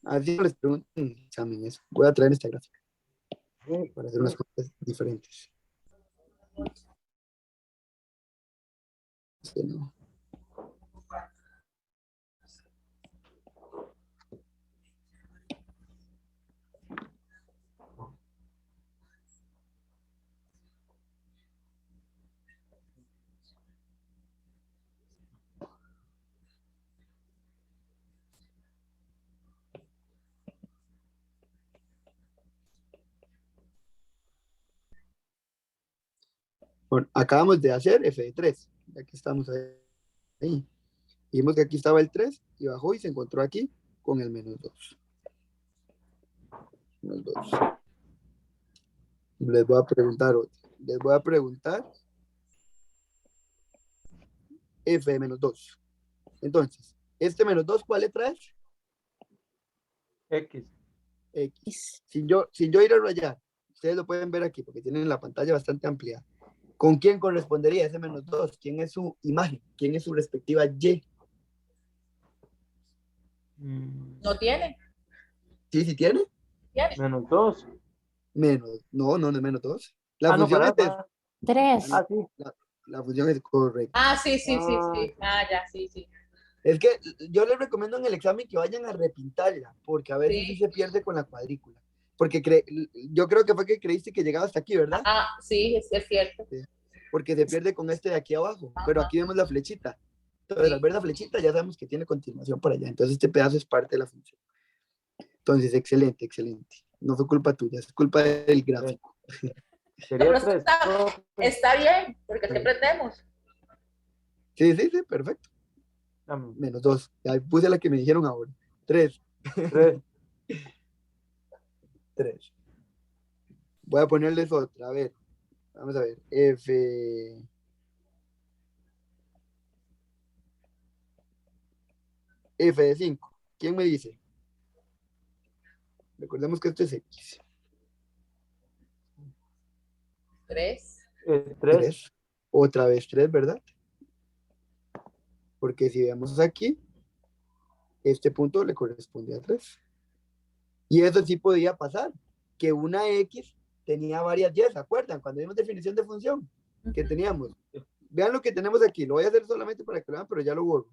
[SPEAKER 7] Así les pregunto en el examen eso. Voy a traer esta gráfica para hacer unas cosas diferentes. Este no. Bueno, acabamos de hacer f de 3. Ya que estamos ahí. Vimos que aquí estaba el 3 y bajó y se encontró aquí con el menos 2. Menos 2. Les voy a preguntar otra. Les voy a preguntar f de menos 2. Entonces, este menos 2, ¿cuál letra es?
[SPEAKER 4] X.
[SPEAKER 7] X. Sin yo ir a rayar, ustedes lo pueden ver aquí porque tienen la pantalla bastante amplia. ¿Con quién correspondería ese menos 2? ¿Quién es su imagen? ¿Quién es su respectiva Y?
[SPEAKER 6] ¿No tiene?
[SPEAKER 7] ¿Sí tiene?
[SPEAKER 6] ¿Tiene?
[SPEAKER 4] Menos 2.
[SPEAKER 7] Menos. No es menos 2. La función
[SPEAKER 4] no,
[SPEAKER 7] es de...
[SPEAKER 5] 3.
[SPEAKER 4] Ah, sí.
[SPEAKER 7] La función es correcta.
[SPEAKER 6] Ah, sí, sí, sí, sí. Ah, ya, sí, sí.
[SPEAKER 7] Es que yo les recomiendo en el examen que vayan a repintarla, porque a veces sí
[SPEAKER 6] Sí.
[SPEAKER 7] se pierde con la cuadrícula. Porque yo creo que fue que creíste que llegaba hasta aquí, ¿verdad?
[SPEAKER 6] Ah, sí, es cierto.
[SPEAKER 7] Sí. Porque se pierde con este de aquí abajo, pero aquí vemos la flechita. Entonces, al ver la flechita ya sabemos que tiene continuación por allá. Entonces, este pedazo es parte de la función. Entonces, excelente, excelente. No fue culpa tuya, es culpa del gráfico.
[SPEAKER 4] Sería
[SPEAKER 6] Pero
[SPEAKER 4] 3.
[SPEAKER 6] está bien, porque así aprendemos.
[SPEAKER 7] Sí, sí, sí, perfecto. Menos 2. Ahí puse la que me dijeron ahora. 3. 3. Voy a ponerles otra. A ver. Vamos a ver. F de 5. ¿Quién me dice? Recordemos que esto es X.
[SPEAKER 6] 3.
[SPEAKER 7] 3. Otra vez 3, ¿verdad? Porque si vemos aquí, este punto le corresponde a 3. Y eso sí podía pasar, que una X tenía varias Y, ¿se acuerdan? Cuando vimos definición de función, que teníamos. Vean lo que tenemos aquí, lo voy a hacer solamente para que lo vean, pero ya lo borro.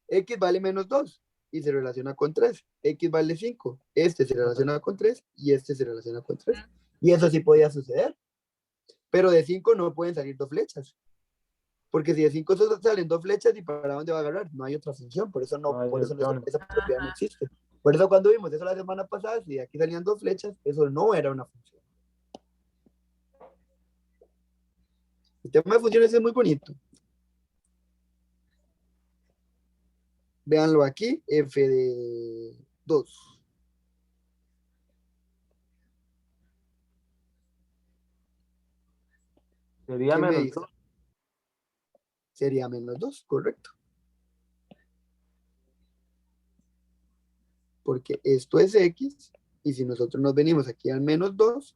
[SPEAKER 7] X vale menos 2 y se relaciona con 3. X vale 5, este se relaciona con 3 y este se relaciona con 3. Y eso sí podía suceder. Pero de 5 no pueden salir 2 flechas. Porque si de 5 salen 2 flechas, ¿y para dónde va a agarrar? No hay otra función, por eso esa propiedad no existe. Por eso cuando vimos eso la semana pasada, si aquí salían 2 flechas, eso no era una función. El tema de funciones es muy bonito. Véanlo aquí, f de 2.
[SPEAKER 4] Sería menos 2.
[SPEAKER 7] Sería menos 2, correcto. Porque esto es X, y si nosotros nos venimos aquí al menos 2,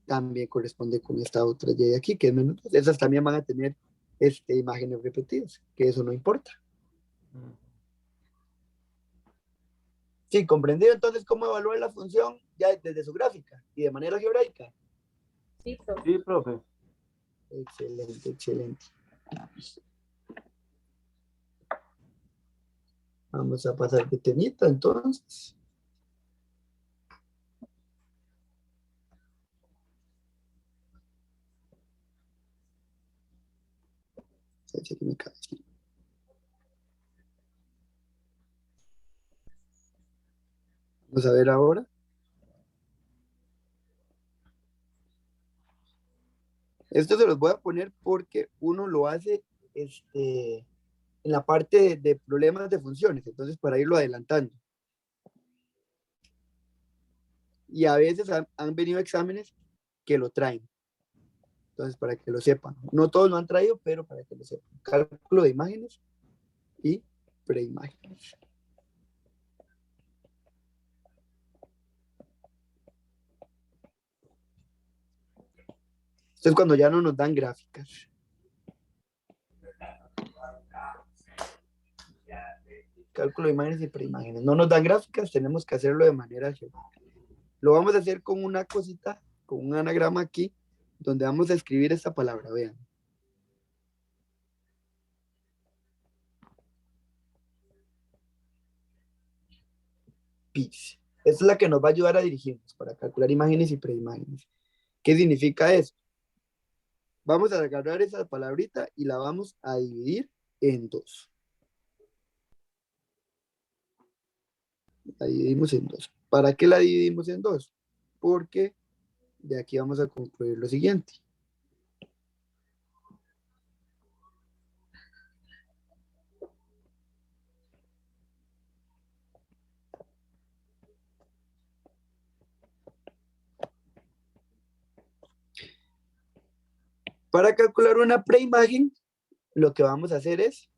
[SPEAKER 7] también corresponde con esta otra Y de aquí, que es menos 2. Esas también van a tener imágenes repetidas, que eso no importa. Sí, comprendido entonces cómo evaluar la función ya desde su gráfica y de manera algebraica.
[SPEAKER 6] Sí, profe.
[SPEAKER 4] Sí, profe.
[SPEAKER 7] Excelente, excelente. Vamos a pasar de temita entonces. Vamos a ver ahora. Esto se los voy a poner porque uno lo hace en la parte de problemas de funciones, entonces para irlo adelantando. Y a veces han venido exámenes que lo traen. Entonces, para que lo sepan. No todos lo han traído, pero para que lo sepan. Cálculo de imágenes y preimágenes. Esto es cuando ya no nos dan gráficas. Cálculo de imágenes y preimágenes. No nos dan gráficas, tenemos que hacerlo de manera geográfica. Lo vamos a hacer con una cosita, con un anagrama aquí, donde vamos a escribir esta palabra, vean. PIS. Esta es la que nos va a ayudar a dirigirnos para calcular imágenes y preimágenes. ¿Qué significa esto? Vamos a agarrar esa palabrita y la vamos a dividir en 2. La dividimos en 2. ¿Para qué la dividimos en 2? Porque de aquí vamos a concluir lo siguiente. Para calcular una preimagen, lo que vamos a hacer es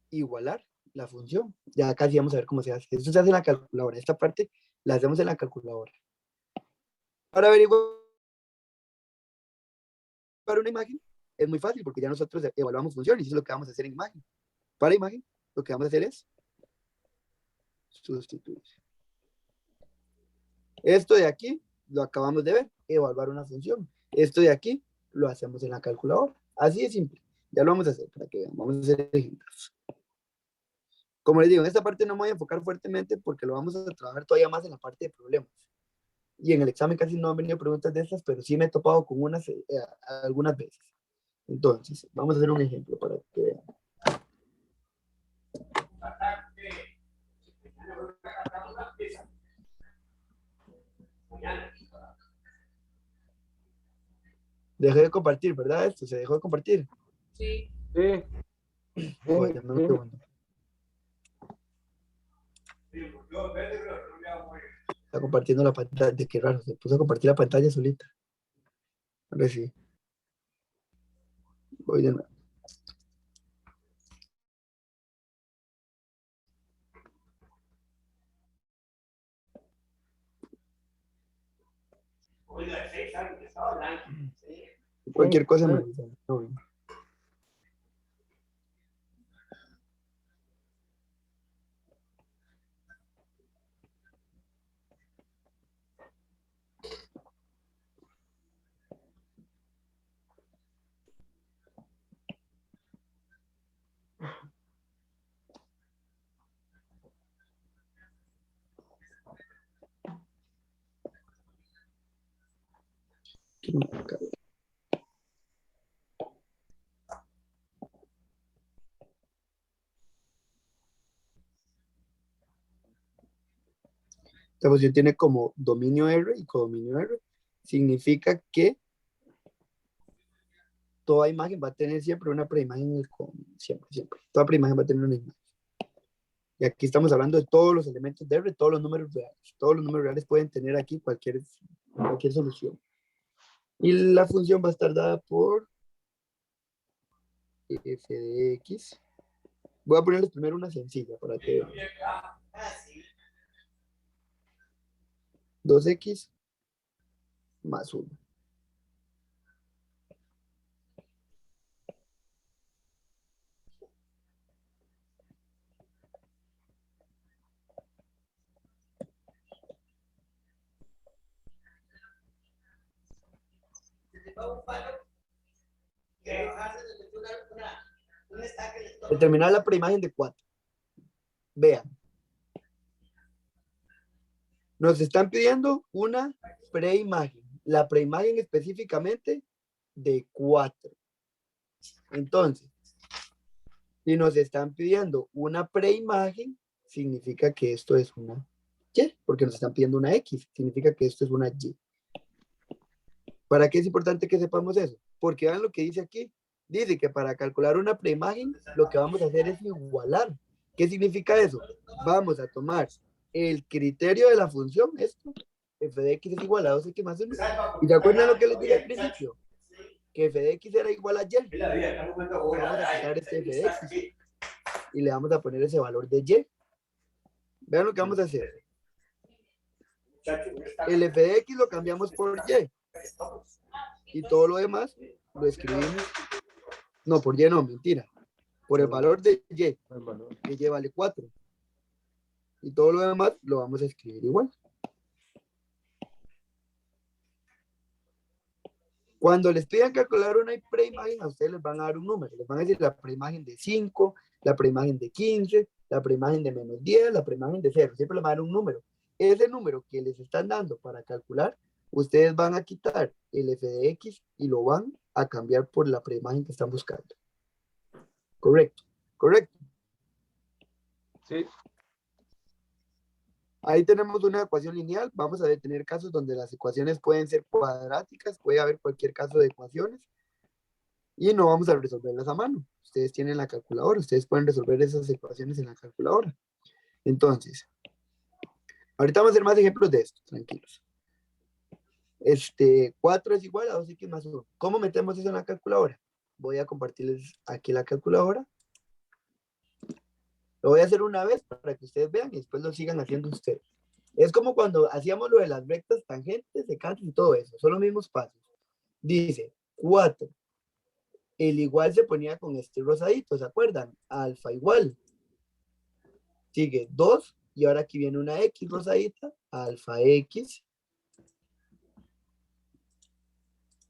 [SPEAKER 7] igualar la función. Ya casi vamos a ver cómo se hace. Esto se hace en la calculadora. Esta parte la hacemos en la calculadora. Para averiguar una imagen es muy fácil porque ya nosotros evaluamos funciones y eso es lo que vamos a hacer en imagen. Para imagen, lo que vamos a hacer es sustituir. Esto de aquí lo acabamos de ver, evaluar una función. Esto de aquí lo hacemos en la calculadora. Así de simple. Ya lo vamos a hacer para que vean. Vamos a hacer ejemplos. Como les digo, en esta parte no me voy a enfocar fuertemente porque lo vamos a trabajar todavía más en la parte de problemas. Y en el examen casi no han venido preguntas de estas, pero sí me he topado con unas algunas veces. Entonces, vamos a hacer un ejemplo para que vean. Dejé de compartir, ¿verdad? Esto se dejó de compartir.
[SPEAKER 6] Sí.
[SPEAKER 4] Sí.
[SPEAKER 7] Oye, dame un segundo. Está compartiendo la pantalla. Qué raro, se puso a compartir la pantalla solita. Ahora sí. Voy de nuevo. Cualquier cosa me avisan. No, bien. Aquí no me cabe. Esta función tiene como dominio R y codominio R. Significa que toda imagen va a tener siempre una preimagen en el codominio. Siempre, siempre. Toda preimagen va a tener una imagen. Y aquí estamos hablando de todos los elementos de R, todos los números reales. Todos los números reales pueden tener aquí cualquier solución. Y la función va a estar dada por f de x. Voy a ponerles primero una sencilla para que vean. 2x más 1. Determinar la preimagen de 4. Vean. Nos están pidiendo una preimagen. La preimagen específicamente de 4. Entonces, si nos están pidiendo una preimagen, significa que esto es una Y, porque nos están pidiendo una X, significa que esto es una Y. ¿Para qué es importante que sepamos eso? Porque vean lo que dice aquí. Dice que para calcular una preimagen, lo que vamos a hacer es igualar. ¿Qué significa eso? Vamos a tomar el criterio de la función, esto, f de x es igual a 2x más 1. ¿Y se acuerdan lo que les dije al principio? Que f de x era igual a y. Vamos a quitar este f de x y le vamos a poner ese valor de y. Vean lo que vamos a hacer. El f de x lo cambiamos por y. Y todo lo demás lo escribimos. No, por y no, mentira. Por el valor de y. Que y vale 4. Y todo lo demás lo vamos a escribir igual. Cuando les pidan calcular una preimagen, a ustedes les van a dar un número. Les van a decir la preimagen de 5, la preimagen de 15, la preimagen de menos 10, la preimagen de 0. Siempre les van a dar un número. Ese número que les están dando para calcular, ustedes van a quitar el f de x y lo van a cambiar por la preimagen que están buscando. Correcto, correcto.
[SPEAKER 4] Sí.
[SPEAKER 7] Ahí tenemos una ecuación lineal. Vamos a tener casos donde las ecuaciones pueden ser cuadráticas, puede haber cualquier caso de ecuaciones. Y no vamos a resolverlas a mano. Ustedes tienen la calculadora, ustedes pueden resolver esas ecuaciones en la calculadora. Entonces, ahorita vamos a hacer más ejemplos de esto, tranquilos. 4 es igual a 2x más 1. ¿Cómo metemos eso en la calculadora? Voy a compartirles aquí la calculadora. Lo voy a hacer una vez para que ustedes vean y después lo sigan haciendo ustedes. Es como cuando hacíamos lo de las rectas, tangentes, secantes y todo eso. Son los mismos pasos. Dice 4. El igual se ponía con este rosadito, ¿se acuerdan? Alfa igual. Sigue 2 y ahora aquí viene una X rosadita. Alfa X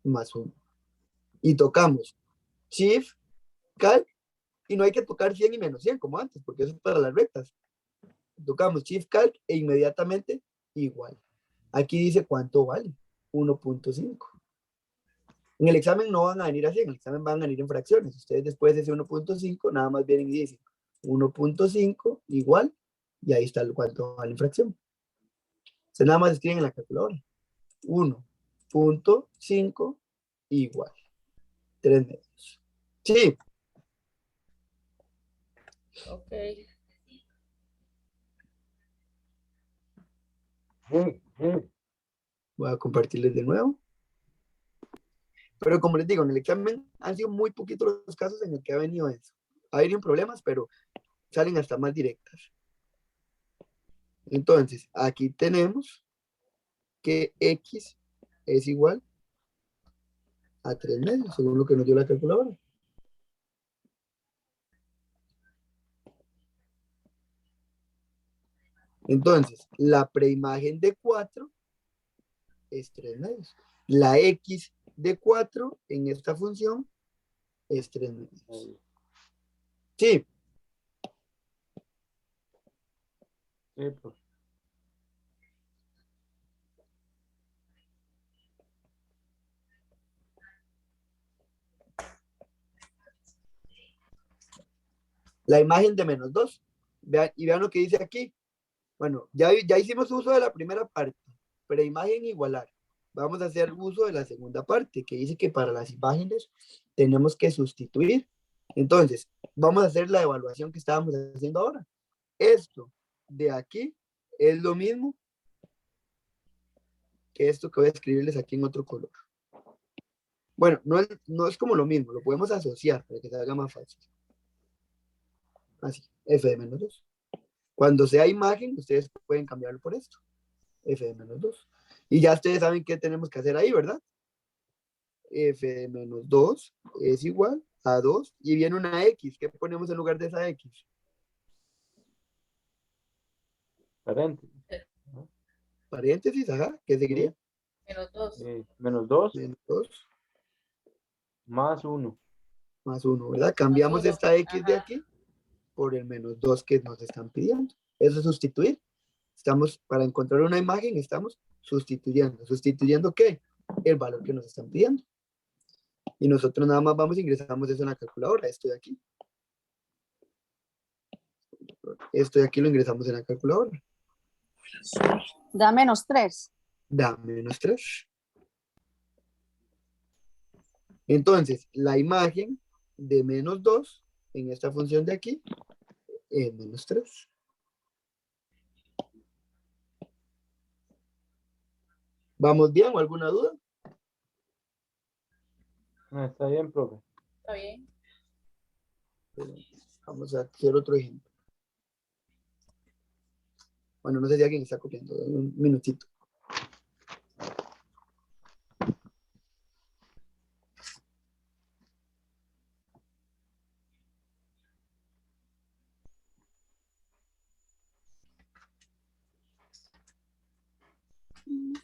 [SPEAKER 7] más 1. y tocamos Shift, Calc, y no hay que tocar 100 y menos 100 como antes, porque eso es para las rectas. Tocamos Shift, Calc e inmediatamente igual. Aquí dice cuánto vale, 1.5. En el examen no van a venir así, en el examen van a venir en fracciones. Ustedes después de ese 1.5 nada más vienen y dicen 1.5 igual, y ahí está cuánto vale en fracción. Entonces nada más escriben en la calculadora. 1.5 igual 3 medios. Sí.
[SPEAKER 6] Ok.
[SPEAKER 7] Voy a compartirles de nuevo. Pero como les digo, en el examen han sido muy poquitos los casos en el que ha venido eso. Ha venido problemas, pero salen hasta más directas. Entonces, aquí tenemos que X es igual a 3 medios, según lo que nos dio la calculadora. Entonces, la preimagen de 4 es 3 medios. La X de 4 en esta función es 3 medios. Sí.
[SPEAKER 4] Sí, profe.
[SPEAKER 7] La imagen de menos 2. Vean, y vean lo que dice aquí. Bueno, ya hicimos uso de la primera parte, pero imagen igualar. Vamos a hacer uso de la segunda parte, que dice que para las imágenes tenemos que sustituir. Entonces, vamos a hacer la evaluación que estábamos haciendo ahora. Esto de aquí es lo mismo que esto que voy a escribirles aquí en otro color. Bueno, no es como lo mismo, lo podemos asociar para que se haga más fácil. Así, f de menos 2. Cuando sea imagen, ustedes pueden cambiarlo por esto. F de menos 2. Y ya ustedes saben qué tenemos que hacer ahí, ¿verdad? F de menos 2 es igual a 2. Y viene una X. ¿Qué ponemos en lugar de esa X?
[SPEAKER 4] Paréntesis.
[SPEAKER 7] Paréntesis, ajá. ¿Qué seguiría?
[SPEAKER 6] Menos 2.
[SPEAKER 4] Menos 2
[SPEAKER 7] Menos 2
[SPEAKER 4] más 1.
[SPEAKER 7] más 1, ¿verdad? Cambiamos
[SPEAKER 6] uno,
[SPEAKER 7] esta X de
[SPEAKER 6] ajá.
[SPEAKER 7] aquí por el menos 2 que nos están pidiendo. Eso es sustituir. Estamos, para encontrar una imagen, estamos sustituyendo. ¿Sustituyendo qué? El valor que nos están pidiendo. Y nosotros nada más vamos e ingresamos eso en la calculadora. Esto de aquí. Esto de aquí lo ingresamos en la calculadora.
[SPEAKER 9] Da menos 3.
[SPEAKER 7] Da menos 3. Entonces, la imagen de menos 2 en esta función de aquí es menos 3. ¿Vamos bien o alguna duda?
[SPEAKER 4] No, está bien, profe.
[SPEAKER 6] Está bien.
[SPEAKER 7] Vamos a hacer otro ejemplo. Bueno, no sé si alguien está copiando. Un minutito.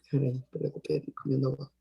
[SPEAKER 7] Espera, copiar, comiendo abajo.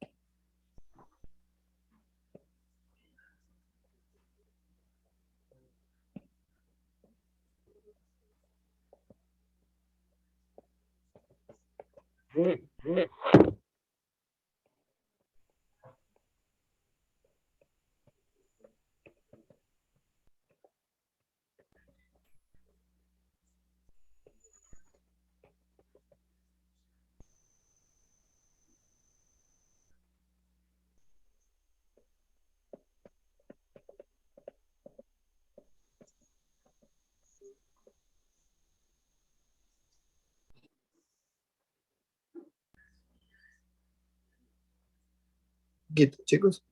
[SPEAKER 7] Poquito, chicos.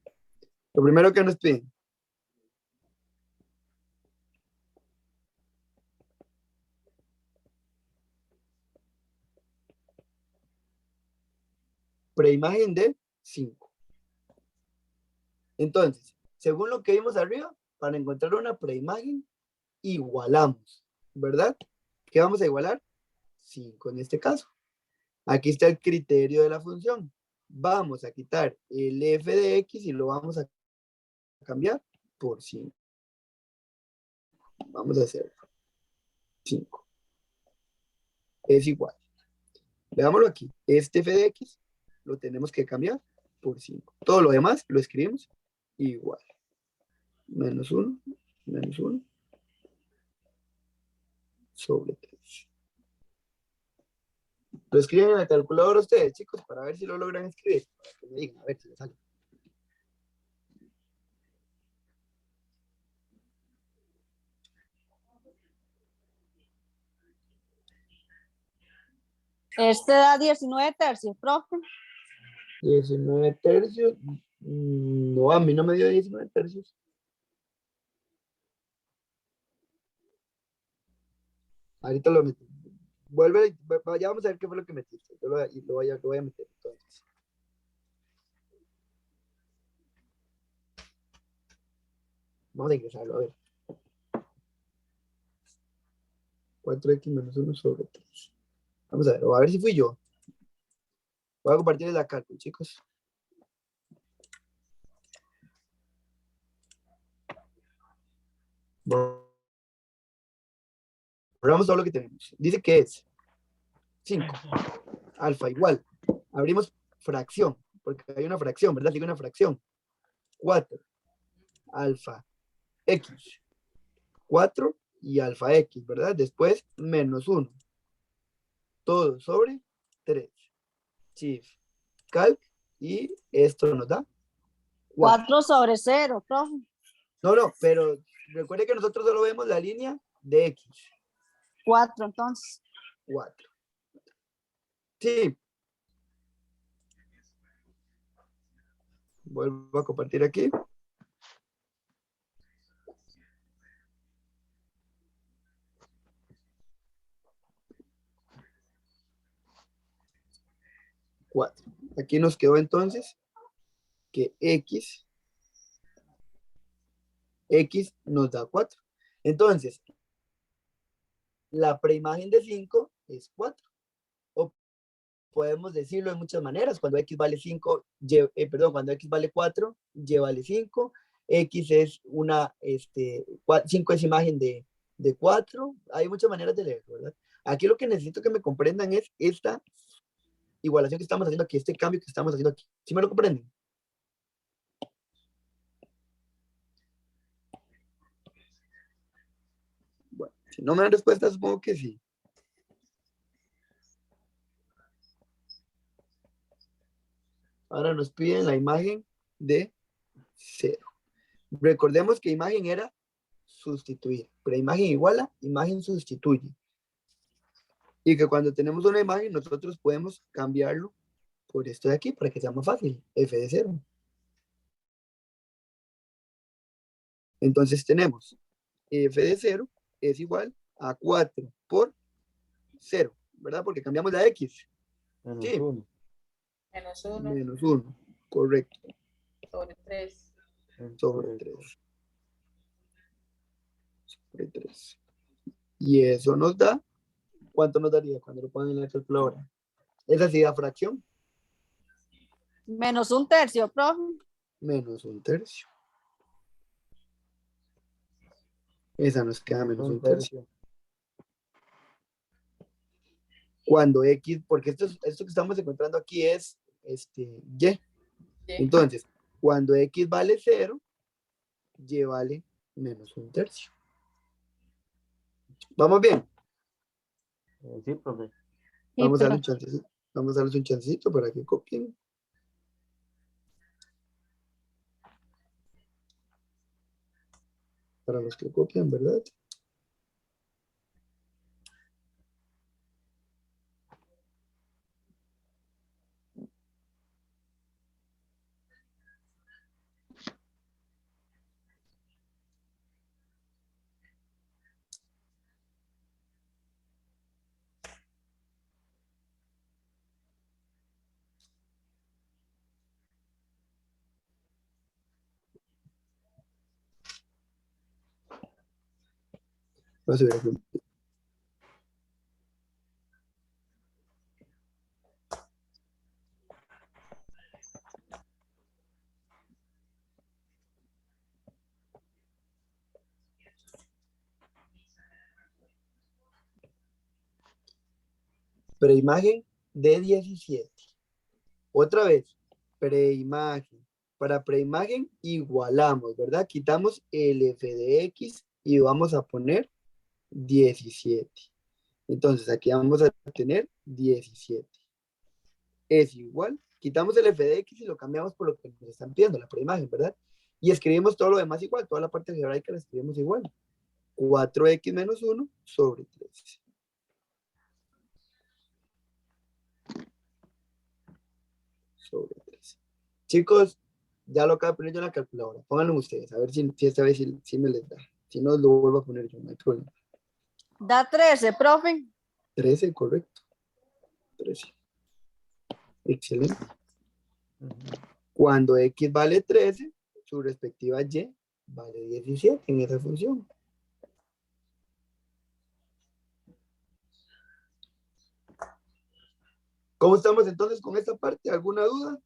[SPEAKER 7] Lo primero que nos piden. Preimagen de 5. Entonces, según lo que vimos arriba, para encontrar una preimagen, igualamos, ¿verdad? ¿Qué vamos a igualar? 5 en este caso. Aquí está el criterio de la función. Vamos a quitar el f de x y lo vamos a cambiar por 5. Vamos a hacer 5. Es igual. Veámoslo aquí. Este f de x lo tenemos que cambiar por 5. Todo lo demás lo escribimos igual. Menos 1 sobre 3. Lo escriben en la calculadora ustedes, chicos, para ver si lo logran escribir. Para que me digan, a ver si les sale.
[SPEAKER 9] Este da 19 tercios, profe.
[SPEAKER 7] 19 tercios. No, a mí no me dio 19 tercios. Ahorita lo metí. Vuelve, ya vamos a ver qué fue lo que metiste. Yo lo voy a meter entonces. Vamos a ingresarlo, a ver. 4x menos 1 sobre 3. Vamos a ver si fui yo. Voy a compartirles la cálculo, chicos. Borramos todo lo que tenemos. Dice que es 5. Alfa igual. Abrimos fracción, porque hay una fracción, ¿verdad? Sigue una fracción. 4. Alfa x. 4 y alfa x, ¿verdad? Después, menos 1. Todo sobre 3. Shift, calc, y esto nos da 4.
[SPEAKER 9] 4 sobre 0, profe.
[SPEAKER 7] No, pero recuerde que nosotros solo vemos la línea de x.
[SPEAKER 9] 4, entonces.
[SPEAKER 7] 4. Sí. Vuelvo a compartir aquí. Aquí nos quedó entonces que x nos da 4. Entonces, la preimagen de 5 es 4. O podemos decirlo de muchas maneras. Cuando x vale 5, cuando x vale 4, y vale 5. X es 5 es imagen de 4. Hay muchas maneras de leer, ¿verdad? Aquí lo que necesito que me comprendan es esta igualación que estamos haciendo aquí, este cambio que estamos haciendo aquí. ¿Sí me lo comprenden? Bueno, si no me dan respuesta, supongo que sí. Ahora nos piden la imagen de 0. Recordemos que imagen era sustituir, pero imagen iguala, imagen sustituye. Y que cuando tenemos una imagen, nosotros podemos cambiarlo por esto de aquí, para que sea más fácil, f de 0. Entonces tenemos f de 0 es igual a 4 por 0, ¿verdad? Porque cambiamos la x.
[SPEAKER 1] Menos
[SPEAKER 7] Sí.
[SPEAKER 1] 1.
[SPEAKER 6] Menos 1
[SPEAKER 7] Menos 1, correcto.
[SPEAKER 6] sobre 3.
[SPEAKER 7] Sobre 3. Sobre 3. Y eso nos da, ¿cuánto nos daría cuando lo ponen en la calculadora? Esa sí da fracción.
[SPEAKER 9] Menos 1 tercio, profe.
[SPEAKER 7] Menos 1 tercio. Esa nos queda menos 1 tercio. Cuando x, porque esto que estamos encontrando aquí es y. Entonces, cuando x vale 0, y vale menos 1 tercio. ¿Vamos bien?
[SPEAKER 4] Sí, profe.
[SPEAKER 5] Sí,
[SPEAKER 7] Vamos a darle
[SPEAKER 5] profe.
[SPEAKER 7] un chancecito. Vamos a darles un chancecito para que copien. Para los que copian, ¿verdad? Voy a subir aquí. Preimagen de 17. Otra vez, preimagen. Para preimagen igualamos, ¿verdad? Quitamos el f de x y vamos a poner 17. Entonces aquí vamos a tener 17. Es igual. Quitamos el f de x y lo cambiamos por lo que nos están pidiendo, la preimagen, ¿verdad? Y escribimos todo lo demás igual, toda la parte algebraica la escribimos igual. 4x menos 1 sobre 3. Sobre 3. Chicos, ya lo acabo de poner yo en la calculadora. Pónganlo ustedes, a ver si esta vez sí me les da. Si no, lo vuelvo a poner yo, no hay problema.
[SPEAKER 9] Da 13, profe.
[SPEAKER 7] 13, correcto. 13. Excelente. Cuando x vale 13, su respectiva y vale 17 en esa función. ¿Cómo estamos entonces con esta parte? ¿Alguna duda?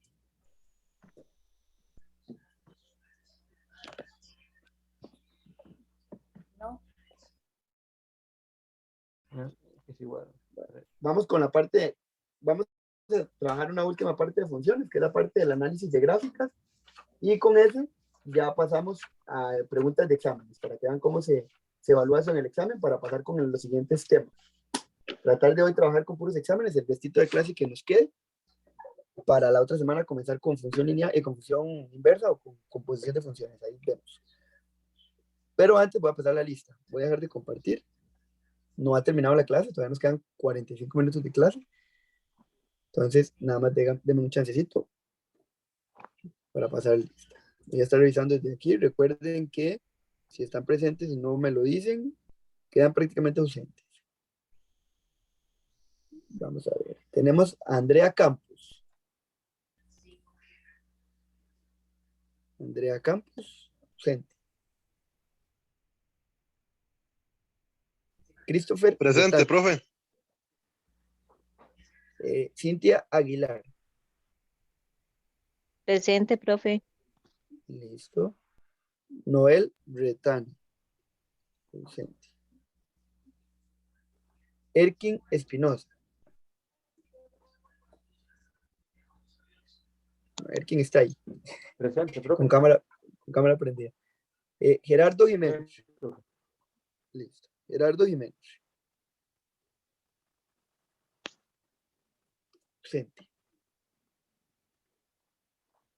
[SPEAKER 6] No.
[SPEAKER 4] Es igual.
[SPEAKER 7] Vamos con la parte, vamos a trabajar una última parte de funciones, que es la parte del análisis de gráficas. Y con eso ya pasamos a preguntas de exámenes, para que vean cómo se evalúa eso en el examen, para pasar con los siguientes temas. Tratar de hoy trabajar con puros exámenes, el vestito de clase que nos quede, para la otra semana comenzar con función lineal, con función inversa o con composición de funciones, ahí vemos. Pero antes voy a pasar la lista, voy a dejar de compartir. No ha terminado la clase, todavía nos quedan 45 minutos de clase. Entonces, nada más denme un chancecito para pasar lista. Voy a estar revisando desde aquí. Recuerden que si están presentes y no me lo dicen, quedan prácticamente ausentes. Vamos a ver. Tenemos a Andrea Campos. Andrea Campos, ausente. Christopher.
[SPEAKER 10] Presente,
[SPEAKER 7] Betati.
[SPEAKER 10] profe.
[SPEAKER 7] Cintia Aguilar.
[SPEAKER 8] Presente, profe.
[SPEAKER 7] Listo. Noel Retani. Ausente. Erkin Espinosa. Erkin está ahí.
[SPEAKER 4] Presente, profe.
[SPEAKER 7] Con cámara prendida. Gerardo Jiménez. Listo. Gerardo Jiménez. Ausente.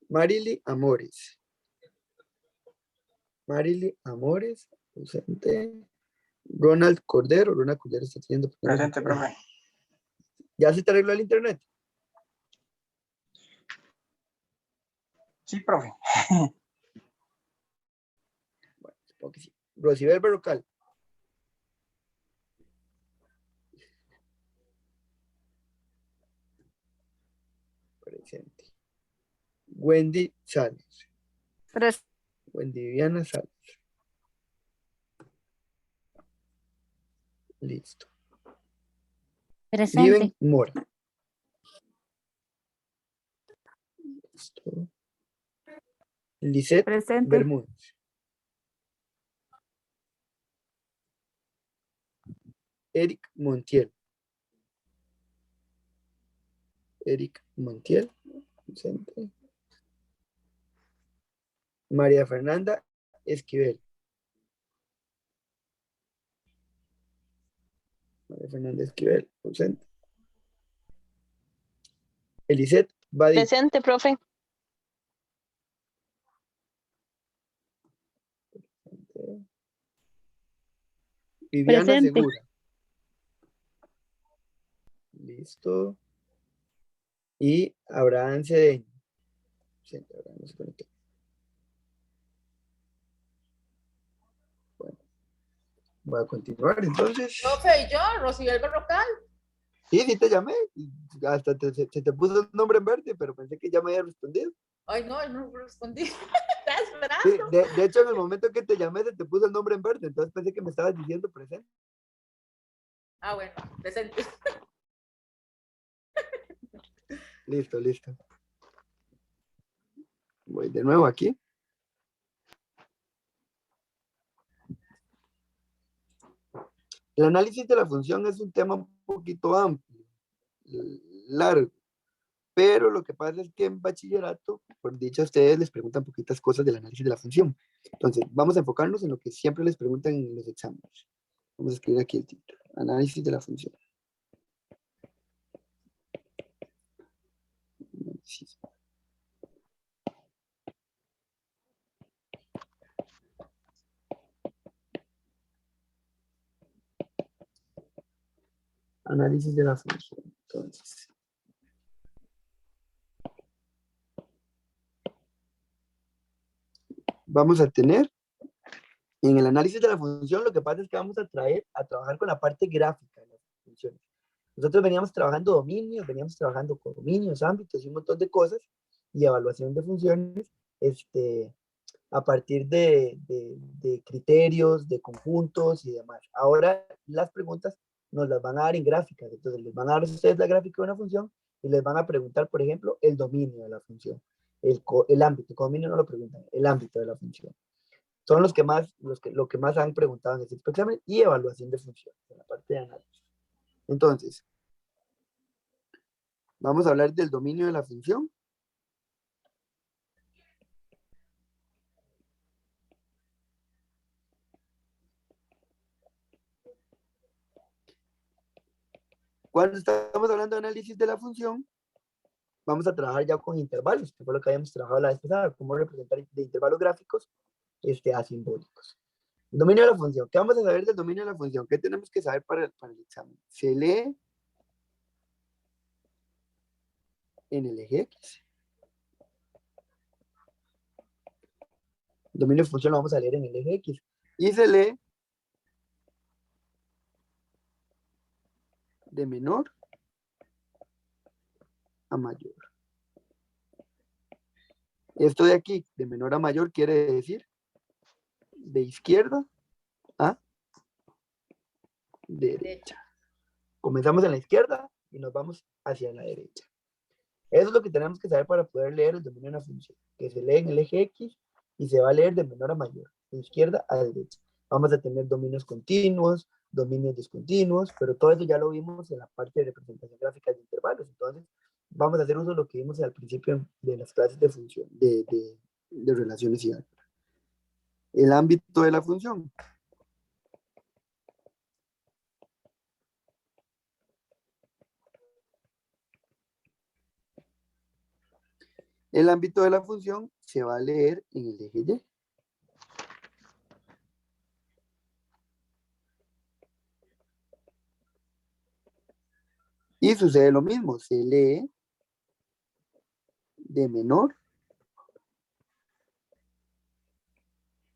[SPEAKER 7] Marily Amores. Marily Amores. Ausente. Ronald Cordero. Ronald Cordero está teniendo problemas.
[SPEAKER 2] Presente, profe.
[SPEAKER 7] ¿Ya se te arregló el internet?
[SPEAKER 2] Sí, profe.
[SPEAKER 7] Bueno, supongo que sí. Rosibel Berrocal. Presente. Wendy Sales.
[SPEAKER 9] Presente.
[SPEAKER 7] Wendy Viviana Sales. Listo.
[SPEAKER 5] Presente.
[SPEAKER 7] Viven Mora. Listo. Lisette
[SPEAKER 3] Presente.
[SPEAKER 7] Bermúdez. Eric Montiel. Eric Montiel. Presente. María Fernanda Esquivel. María Fernanda Esquivel. Presente. Elisette Badilla.
[SPEAKER 8] Presente, profe.
[SPEAKER 7] Viviana
[SPEAKER 8] Presente.
[SPEAKER 7] Segura. Listo. Y Abraham Cedeño. Sí, Abraham se conectó. Bueno, voy a continuar entonces.
[SPEAKER 6] Profe, ¿y yo? Rosibel Berrocal.
[SPEAKER 7] Sí, sí te llamé. Hasta se te puso el nombre en verde, pero pensé que ya me había respondido.
[SPEAKER 6] Ay, no respondí. Estaba
[SPEAKER 7] Sí,
[SPEAKER 6] esperando.
[SPEAKER 7] de hecho, en el momento que te llamé, se te puso el nombre en verde, entonces pensé que me estabas diciendo presente.
[SPEAKER 6] Ah, bueno, presente.
[SPEAKER 7] Listo, listo. Voy de nuevo aquí. El análisis de la función es un tema un poquito amplio. largo. Pero lo que pasa es que en bachillerato, por dicho, a ustedes les preguntan poquitas cosas del análisis de la función. Entonces, vamos a enfocarnos en lo que siempre les preguntan en los exámenes. Vamos a escribir aquí el título. Análisis de la función. Análisis. Análisis de la función. Entonces, vamos a tener en el análisis de la función, lo que pasa es que vamos a trabajar con la parte gráfica de las funciones. Nosotros veníamos trabajando dominios, veníamos trabajando con dominios, ámbitos y un montón de cosas, y evaluación de funciones a partir de criterios, de conjuntos y demás. Ahora las preguntas nos las van a dar en gráficas, entonces les van a dar a ustedes la gráfica de una función y les van a preguntar, por ejemplo, el dominio de la función, el ámbito, el dominio no lo preguntan, el ámbito de la función. Son lo que más han preguntado en este examen y evaluación de funciones, en la parte de análisis. Entonces, vamos a hablar del dominio de la función. Cuando estamos hablando de análisis de la función, vamos a trabajar ya con intervalos, que fue lo que habíamos trabajado la vez pasada, cómo representar de intervalos gráficos a simbólicos. El dominio de la función. ¿Qué vamos a saber del dominio de la función? ¿Qué tenemos que saber para el examen? Se lee en el eje X. El dominio de función lo vamos a leer en el eje X. Y se lee de menor a mayor. Esto de aquí, de menor a mayor, quiere decir de izquierda a derecha. Comenzamos en la izquierda y nos vamos hacia la derecha. Eso es lo que tenemos que saber para poder leer el dominio de una función, que se lee en el eje X y se va a leer de menor a mayor, de izquierda a derecha. Vamos a tener dominios continuos, dominios discontinuos, pero todo eso ya lo vimos en la parte de representación gráfica de intervalos. Entonces, vamos a hacer uso de lo que vimos al principio de las clases de función, de relaciones y álgebra. El ámbito de la función. El ámbito de la función se va a leer en el eje Y. Y sucede lo mismo, se lee de menor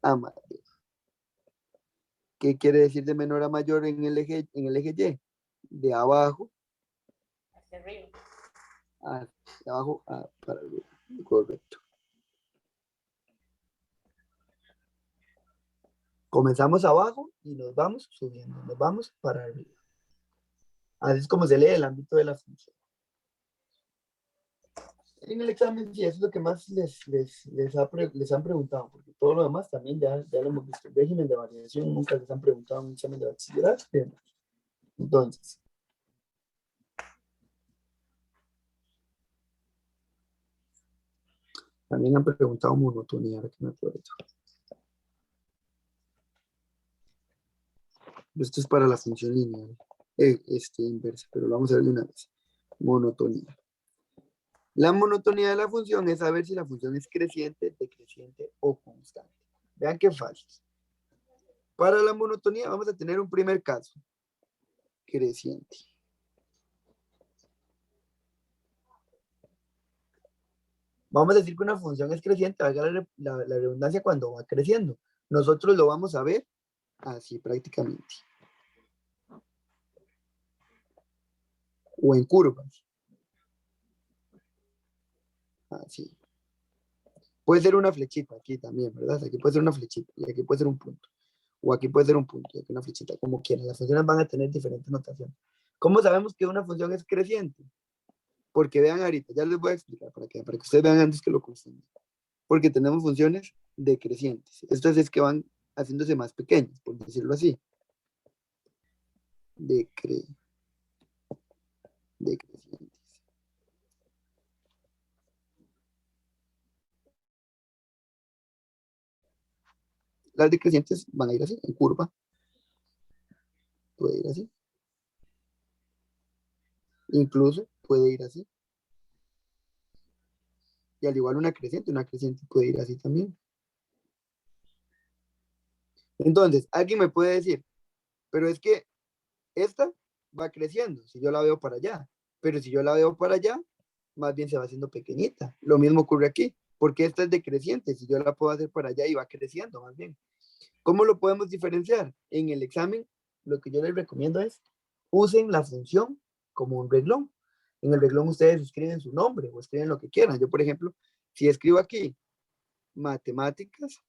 [SPEAKER 7] a mayor. ¿Qué quiere decir de menor a mayor en el eje Y? De abajo
[SPEAKER 6] Hacia arriba.
[SPEAKER 7] hacia abajo para arriba. Correcto. Comenzamos abajo y nos vamos subiendo, nos vamos para arriba. Así es como se lee el ámbito de la función. En el examen, sí, eso es lo que más les han preguntado, porque todo lo demás también ya lo hemos visto. El régimen de variación nunca les han preguntado en un examen de bachillerato. Entonces, también han preguntado monotonía, ahora que me acuerdo. Esto es para la función lineal, inversa, pero lo vamos a ver de una vez. Monotonía. La monotonía de la función es saber si la función es creciente, decreciente o constante. Vean qué fácil. Para la monotonía vamos a tener un primer caso. Creciente. Vamos a decir que una función es creciente, valga la redundancia, cuando va creciendo. Nosotros lo vamos a ver así prácticamente. O en curvas. Así. Puede ser una flechita aquí también, ¿verdad? Aquí puede ser una flechita y aquí puede ser un punto. O aquí puede ser un punto y aquí una flechita, como quieran. Las funciones van a tener diferentes notaciones. ¿Cómo sabemos que una función es creciente? Porque vean ahorita, ya les voy a explicar para que ustedes vean antes que lo confundan. Porque tenemos funciones decrecientes. Estas es que van haciéndose más pequeñas, por decirlo así. decrecientes. Las decrecientes van a ir así, en curva. Puede ir así. Incluso puede ir así. Y al igual una creciente puede ir así también. Entonces, alguien me puede decir, pero es que esta va creciendo si yo la veo para allá. Pero si yo la veo para allá, más bien se va haciendo pequeñita. Lo mismo ocurre aquí, porque esta es decreciente. Si yo la puedo hacer para allá y va creciendo más bien. ¿Cómo lo podemos diferenciar? En el examen, lo que yo les recomiendo es, usen la función como un reglón. En el reglón ustedes escriben su nombre o escriben lo que quieran. Yo, por ejemplo, si escribo aquí, matemáticas,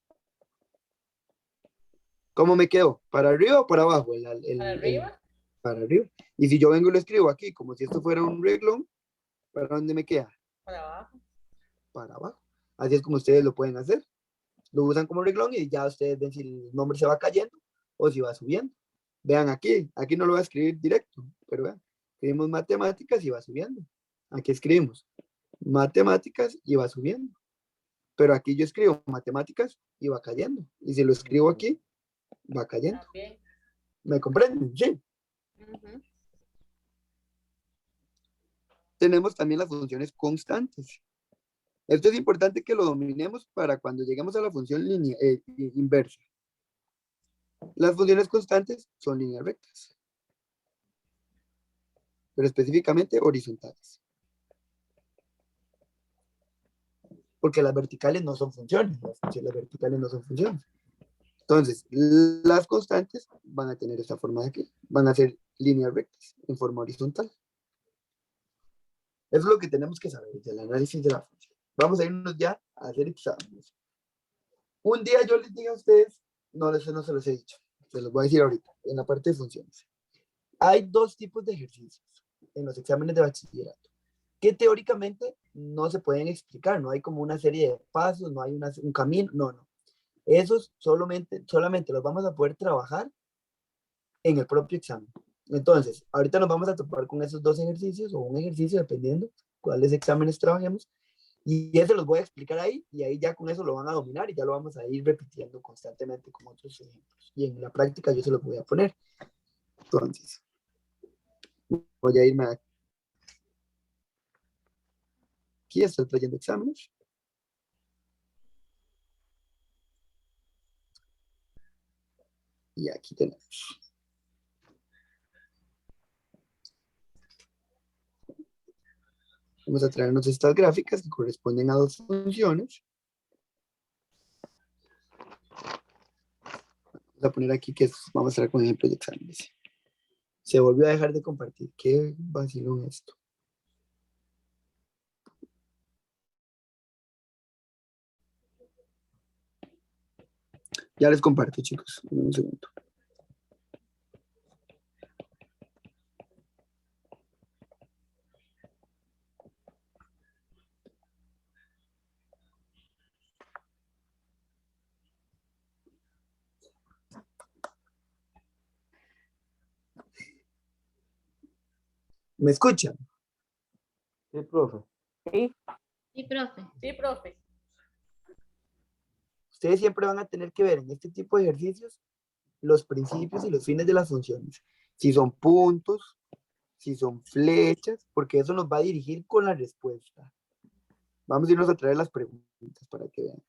[SPEAKER 7] ¿cómo me quedo? ¿Para arriba o para abajo?
[SPEAKER 6] ¿Para arriba?
[SPEAKER 7] Para arriba. Y si yo vengo y lo escribo aquí, como si esto fuera un reglón, ¿para dónde me queda?
[SPEAKER 6] Para abajo.
[SPEAKER 7] Para abajo. Así es como ustedes lo pueden hacer. Lo usan como reglón y ya ustedes ven si el nombre se va cayendo o si va subiendo. Vean aquí no lo voy a escribir directo, pero vean, escribimos matemáticas y va subiendo. Aquí escribimos matemáticas y va subiendo. Pero aquí yo escribo matemáticas y va cayendo. Y si lo escribo aquí, va cayendo.
[SPEAKER 6] También.
[SPEAKER 7] ¿Me comprenden? Sí.
[SPEAKER 6] Ujú.
[SPEAKER 7] Tenemos también las funciones constantes. Esto es importante que lo dominemos para cuando lleguemos a la función inversa. Las funciones constantes son líneas rectas, pero específicamente horizontales. Porque las verticales no son funciones, las verticales no son funciones. Entonces, las constantes van a tener esta forma de aquí, van a ser líneas rectas en forma horizontal. Eso es lo que tenemos que saber del análisis de la función. Vamos a irnos ya a hacer exámenes. Un día yo les digo a ustedes, no se los he dicho, se los voy a decir ahorita, en la parte de funciones. Hay dos tipos de ejercicios en los exámenes de bachillerato que teóricamente no se pueden explicar, no hay como una serie de pasos, no hay un camino, no. Esos solamente los vamos a poder trabajar en el propio examen. Entonces, ahorita nos vamos a topar con esos dos ejercicios o un ejercicio, dependiendo cuáles exámenes trabajemos, y ese los voy a explicar ahí, y ahí ya con eso lo van a dominar y ya lo vamos a ir repitiendo constantemente con otros ejemplos. Y en la práctica yo se los voy a poner. Entonces, voy a irme aquí, estoy trayendo exámenes. Y aquí tenemos. Vamos a traernos estas gráficas que corresponden a dos funciones. Vamos a poner aquí que vamos a traer con ejemplos de exámenes. Se volvió a dejar de compartir. Qué vacilón esto. Ya les comparto, chicos. Un segundo. ¿Me escuchan?
[SPEAKER 4] Sí, profe.
[SPEAKER 3] Sí.
[SPEAKER 5] Sí, profe.
[SPEAKER 6] Sí, profe.
[SPEAKER 7] Ustedes siempre van a tener que ver en este tipo de ejercicios los principios y los fines de las funciones. Si son puntos, si son flechas, porque eso nos va a dirigir con la respuesta. Vamos a irnos a traer las preguntas para que vean.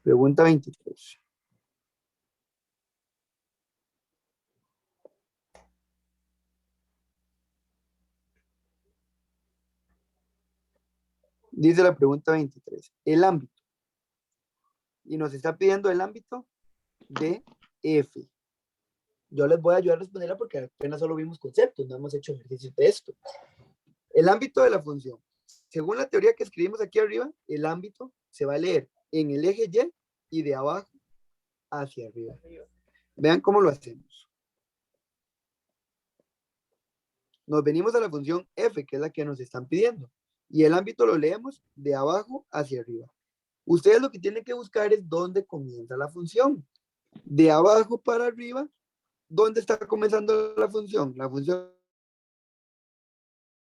[SPEAKER 7] Pregunta 23. Dice la pregunta 23. El ámbito. Y nos está pidiendo el ámbito de F. Yo les voy a ayudar a responderla porque apenas solo vimos conceptos, no hemos hecho ejercicios de esto. El ámbito de la función. Según la teoría que escribimos aquí arriba, el ámbito se va a leer en el eje Y y de abajo hacia arriba. Vean cómo lo hacemos. Nos venimos a la función f, que es la que nos están pidiendo. Y el ámbito lo leemos de abajo hacia arriba. Ustedes lo que tienen que buscar es dónde comienza la función. De abajo para arriba, ¿dónde está comenzando la función? La función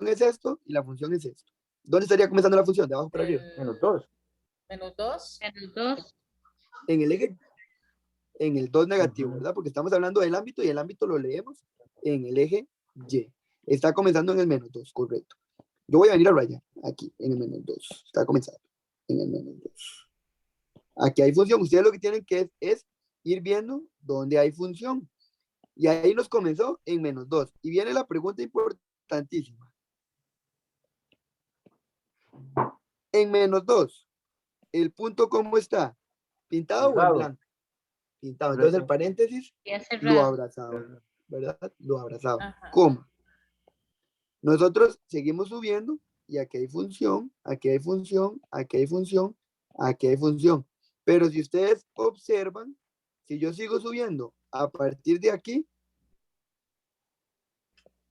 [SPEAKER 7] es esto y la función es esto. ¿Dónde estaría comenzando la función? De abajo para arriba.
[SPEAKER 4] Menos 2.
[SPEAKER 6] Menos 2.
[SPEAKER 5] Menos 2.
[SPEAKER 7] En el eje, en el 2 negativo,
[SPEAKER 4] Ujú.
[SPEAKER 7] ¿verdad? Porque estamos hablando del ámbito y el ámbito lo leemos en el eje Y. Está comenzando en el menos 2, correcto. Yo voy a venir a rayar aquí, en el menos 2. Está comenzando en el menos 2. Aquí hay función. Ustedes lo que tienen que es ir viendo dónde hay función. Y ahí nos comenzó en menos 2. Y viene la pregunta importantísima. En menos 2, ¿el punto cómo está? ¿Pintado o en
[SPEAKER 4] Pintado.
[SPEAKER 7] blanco? Pintado. Entonces el paréntesis
[SPEAKER 5] Ya
[SPEAKER 7] lo
[SPEAKER 5] cerrado.
[SPEAKER 7] abrazaba, ¿verdad? Lo abrazaba.
[SPEAKER 6] Ajá.
[SPEAKER 7] ¿Cómo? Nosotros seguimos subiendo y aquí hay función, aquí hay función, aquí hay función, aquí hay función. Pero si ustedes observan, si yo sigo subiendo a partir de aquí,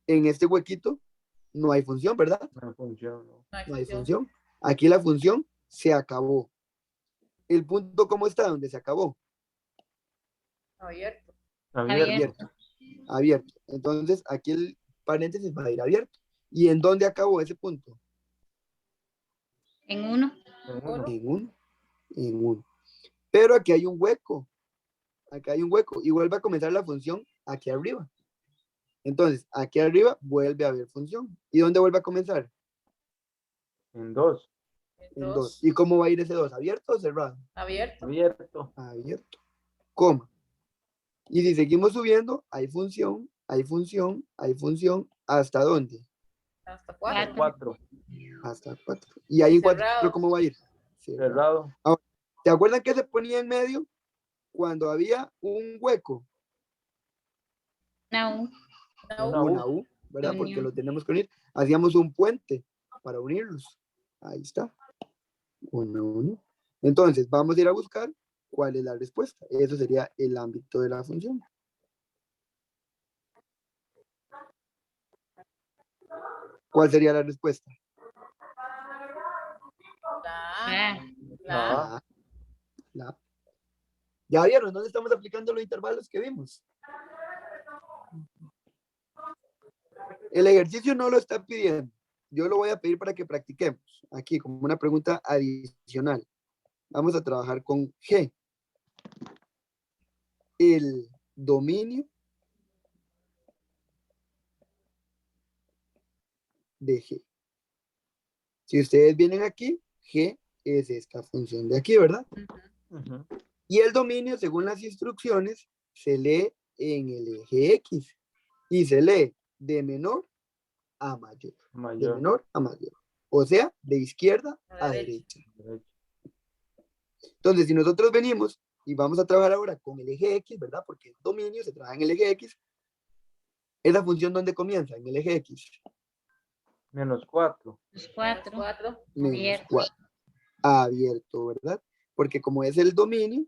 [SPEAKER 7] en este huequito, no hay función, ¿verdad?
[SPEAKER 4] No funciona.
[SPEAKER 7] No hay función. Aquí la función se acabó. El punto, ¿cómo está? ¿Dónde se acabó?
[SPEAKER 6] Abierto.
[SPEAKER 5] Abierto.
[SPEAKER 7] Abierto. Entonces, aquí el paréntesis va a ir abierto. ¿Y en dónde acabó ese punto?
[SPEAKER 5] En 1.
[SPEAKER 4] En uno.
[SPEAKER 7] En uno. En uno. Pero aquí hay un hueco. Acá hay un hueco. Y vuelve a comenzar la función aquí arriba. Entonces, aquí arriba vuelve a haber función. ¿Y dónde vuelve a comenzar?
[SPEAKER 4] En 2.
[SPEAKER 7] En
[SPEAKER 6] En
[SPEAKER 7] 2. ¿Y cómo va a ir ese 2? ¿Abierto o cerrado?
[SPEAKER 6] Abierto.
[SPEAKER 4] Abierto.
[SPEAKER 7] Abierto. Coma. Y si seguimos subiendo, hay función, hay función, hay función. ¿Hasta dónde?
[SPEAKER 6] Hasta 4.
[SPEAKER 5] Cuatro.
[SPEAKER 4] 4.
[SPEAKER 7] Hasta 4. ¿Y ahí en 4
[SPEAKER 6] Cerrado.
[SPEAKER 7] cómo va a ir? Cerrado.
[SPEAKER 4] Cerrado.
[SPEAKER 7] ¿Te acuerdan que se ponía en medio cuando había un hueco?
[SPEAKER 5] Una U.
[SPEAKER 7] Una U, ¿verdad? Porque
[SPEAKER 5] Unión.
[SPEAKER 7] lo tenemos que unir. Hacíamos un puente para unirlos. Ahí está. Una U. Entonces, vamos a ir a buscar cuál es la respuesta. Eso sería el ámbito de la función. ¿Cuál sería la respuesta?
[SPEAKER 6] La A.
[SPEAKER 5] Ah,
[SPEAKER 6] La A.
[SPEAKER 7] La. ¿Ya vieron dónde estamos aplicando los intervalos que vimos? El ejercicio no lo está pidiendo. Yo lo voy a pedir para que practiquemos. Aquí, como una pregunta adicional. Vamos a trabajar con G. El dominio de G. Si ustedes vienen aquí, G es esta función de aquí, ¿verdad?
[SPEAKER 6] Ujú.
[SPEAKER 4] Ujú.
[SPEAKER 7] Y el dominio, según las instrucciones, se lee en el eje X. Y se lee de menor a mayor. De
[SPEAKER 4] Mayor.
[SPEAKER 7] menor a mayor. O sea, de izquierda a derecha.
[SPEAKER 4] Derecho.
[SPEAKER 7] Entonces, si nosotros venimos y vamos a trabajar ahora con el eje X, ¿verdad? Porque el dominio se trabaja en el eje X. ¿Esa función dónde comienza? En el eje X.
[SPEAKER 4] Menos 4.
[SPEAKER 5] los
[SPEAKER 6] Menos
[SPEAKER 5] 4.
[SPEAKER 6] 4.
[SPEAKER 7] Menos
[SPEAKER 5] Abierto.
[SPEAKER 7] 4. Abierto, ¿verdad? Porque como es el dominio,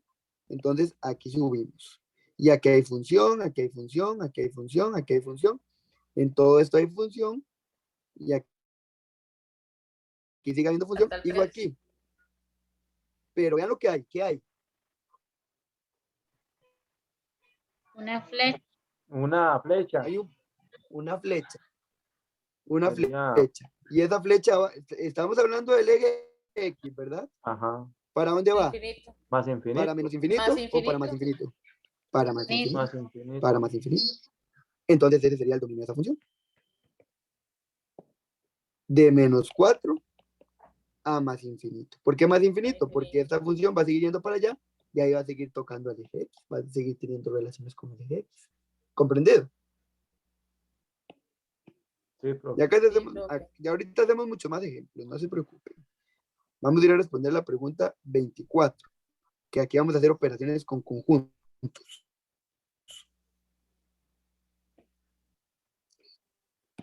[SPEAKER 7] entonces aquí subimos. Y aquí hay función, aquí hay función, aquí hay función, aquí hay función. En todo esto hay función. Y aquí sigue habiendo función.
[SPEAKER 6] Hasta el
[SPEAKER 7] Igual
[SPEAKER 6] 3.
[SPEAKER 7] aquí. Pero vean lo que hay. ¿Qué hay?
[SPEAKER 5] Una flecha.
[SPEAKER 4] Una flecha.
[SPEAKER 7] Hay una flecha. Una
[SPEAKER 4] Sería-
[SPEAKER 7] flecha. Y esa flecha, estamos hablando del eje X, ¿verdad?
[SPEAKER 4] Ajá.
[SPEAKER 7] ¿Para dónde va?
[SPEAKER 6] Infinito.
[SPEAKER 4] Más infinito.
[SPEAKER 7] ¿Para menos infinito,
[SPEAKER 6] Más
[SPEAKER 7] o para más
[SPEAKER 6] infinito.
[SPEAKER 7] infinito? Para más
[SPEAKER 5] Sí.
[SPEAKER 7] infinito.
[SPEAKER 4] Más infinito.
[SPEAKER 7] Para más infinito. Entonces ese sería el dominio de esa función. De menos 4 a más infinito. ¿Por qué más infinito? Porque esta función va a seguir yendo para allá y ahí va a seguir tocando al eje X. Va a seguir teniendo relaciones con el eje X. ¿Comprendido?
[SPEAKER 4] Sí, profe.
[SPEAKER 7] Ya, casi
[SPEAKER 6] Sí,
[SPEAKER 7] hacemos,
[SPEAKER 6] profe.
[SPEAKER 7] ya ahorita hacemos mucho más ejemplos, no se preocupen. Vamos a ir a responder la pregunta 24, que aquí vamos a hacer operaciones con conjuntos.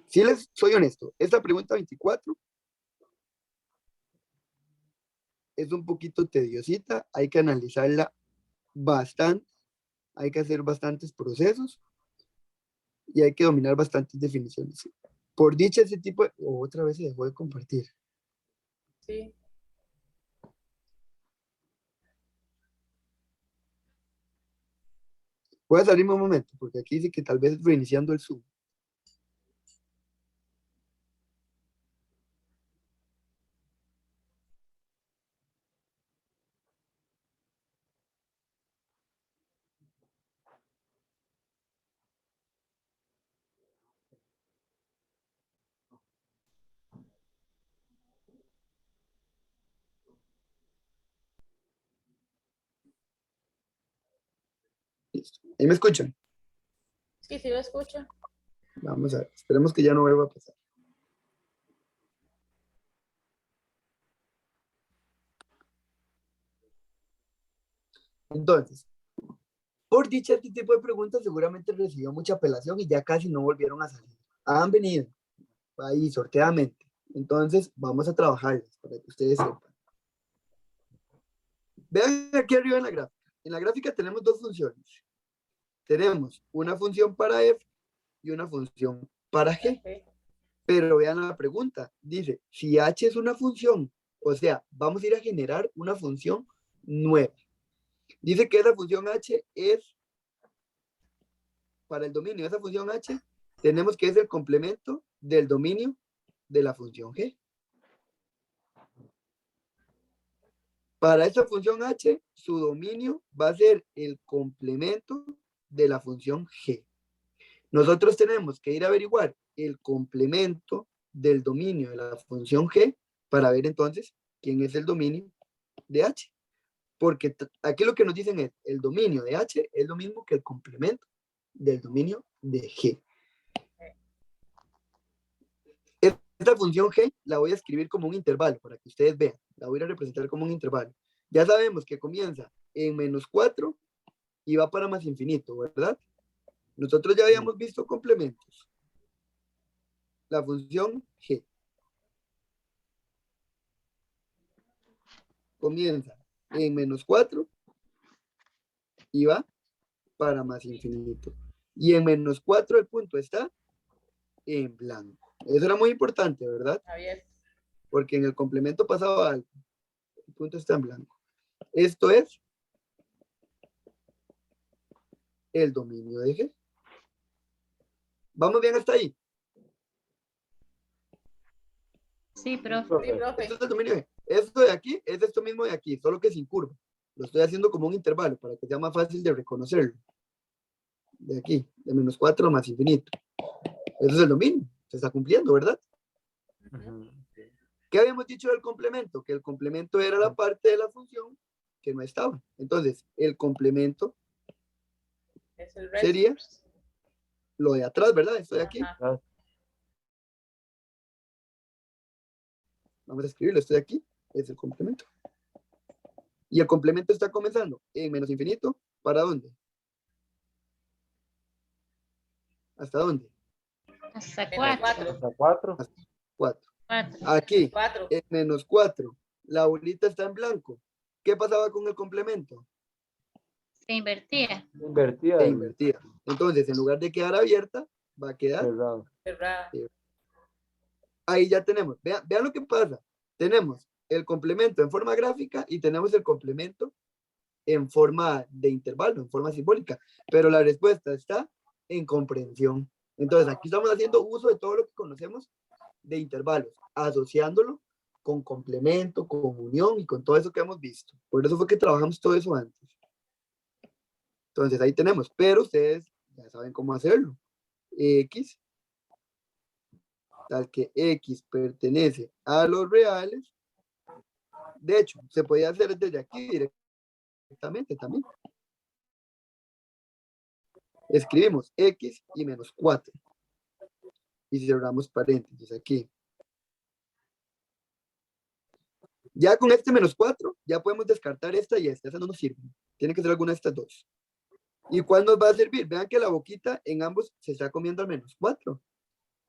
[SPEAKER 7] Si les soy honesto, esta pregunta 24 es un poquito tediosita, hay que analizarla bastante, hay que hacer bastantes procesos y hay que dominar bastantes definiciones. Por dicha ese tipo de... otra vez se dejó de compartir.
[SPEAKER 6] Sí.
[SPEAKER 7] Voy a salirme un momento, porque aquí dice que tal vez reiniciando el Zoom. Listo. ¿Ahí me escuchan?
[SPEAKER 6] Sí, sí lo escucho.
[SPEAKER 7] Vamos a ver. Esperemos que ya no vuelva a pasar. Entonces, por dicha este tipo de preguntas seguramente recibió mucha apelación y ya casi no volvieron a salir. Han venido ahí sorteadamente. Entonces, vamos a trabajarlas para que ustedes sepan. Vean aquí arriba en la gráfica. En la gráfica tenemos dos funciones. Tenemos una función para f y una función para g.
[SPEAKER 6] Ok.
[SPEAKER 7] Pero vean la pregunta. Dice, si h es una función, o sea, vamos a ir a generar una función nueva. Dice que esa función h es, para el dominio de esa función h, tenemos que es el complemento del dominio de la función g. Para esta función h, su dominio va a ser el complemento de la función g. Nosotros tenemos que ir a averiguar el complemento del dominio de la función g para ver entonces quién es el dominio de h. Porque aquí lo que nos dicen es el dominio de h es lo mismo que el complemento del dominio de g. Esta función g la voy a escribir como un intervalo para que ustedes vean. La voy a representar como un intervalo. Ya sabemos que comienza en -4 y va para más infinito, ¿verdad? Nosotros ya habíamos visto complementos. La función g comienza en -4 y va para más infinito. Y en -4 el punto está en blanco. Eso era muy importante, ¿verdad?
[SPEAKER 6] Abierto.
[SPEAKER 7] Porque en el complemento pasaba algo. El punto está en blanco. Esto es el dominio de G. ¿Vamos bien hasta ahí?
[SPEAKER 5] Sí, profe.
[SPEAKER 6] Sí, profe.
[SPEAKER 7] Esto es el dominio de G. Esto de aquí es esto mismo de aquí, solo que sin curva. Lo estoy haciendo como un intervalo para que sea más fácil de reconocerlo. De aquí, de -4 más infinito. Eso es el dominio. Se está cumpliendo, ¿verdad? ¿Qué habíamos dicho del complemento? Que el complemento era la parte de la función que no estaba. Entonces, el complemento
[SPEAKER 6] Es el
[SPEAKER 7] sería lo de atrás, ¿verdad? Esto de aquí.
[SPEAKER 6] Ajá.
[SPEAKER 7] Vamos a escribirlo, esto de aquí es el complemento. Y el complemento está comenzando en menos infinito. ¿Para dónde? ¿Hasta dónde?
[SPEAKER 5] Hasta
[SPEAKER 6] Menos
[SPEAKER 5] 4.
[SPEAKER 4] Hasta 4.
[SPEAKER 7] 4.
[SPEAKER 5] 4.
[SPEAKER 7] Aquí,
[SPEAKER 6] 4.
[SPEAKER 7] en -4, la bolita está en blanco. ¿Qué pasaba con el complemento?
[SPEAKER 5] Se invertía.
[SPEAKER 4] Invertida.
[SPEAKER 7] Se invertía. Entonces, en lugar de quedar abierta, va a quedar.
[SPEAKER 4] Cerrado.
[SPEAKER 6] Cerrada.
[SPEAKER 7] Ahí ya tenemos. Vean lo que pasa. Tenemos el complemento en forma gráfica y tenemos el complemento en forma de intervalo, en forma simbólica. Pero la respuesta está en comprensión. Entonces, aquí estamos haciendo uso de todo lo que conocemos de intervalos, asociándolo con complemento, con unión y con todo eso que hemos visto. Por eso fue que trabajamos todo eso antes. Entonces, ahí tenemos. Pero ustedes ya saben cómo hacerlo. X, tal que X pertenece a los reales. De hecho, se podía hacer desde aquí directamente también. Escribimos X y -4. Y cerramos paréntesis aquí. Ya con este -4, ya podemos descartar esta y esta. Esa no nos sirve. Tiene que ser alguna de estas dos. ¿Y cuál nos va a servir? Vean que la boquita en ambos se está comiendo al -4.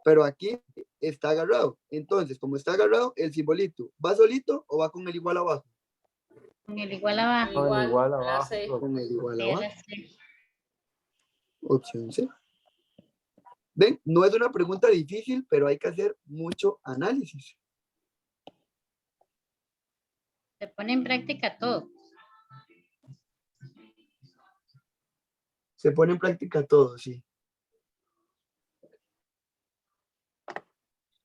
[SPEAKER 7] Pero aquí está agarrado. Entonces, como está agarrado, el simbolito, ¿va solito o va con el igual abajo?
[SPEAKER 5] Con el igual abajo.
[SPEAKER 4] Igual
[SPEAKER 6] la
[SPEAKER 4] abajo.
[SPEAKER 6] C.
[SPEAKER 7] Con el igual
[SPEAKER 5] Sí,
[SPEAKER 7] abajo.
[SPEAKER 5] la C.
[SPEAKER 7] Opción C. Ven, no es una pregunta difícil, pero hay que hacer mucho análisis.
[SPEAKER 5] Se pone en práctica todo.
[SPEAKER 7] Se pone en práctica todo, sí.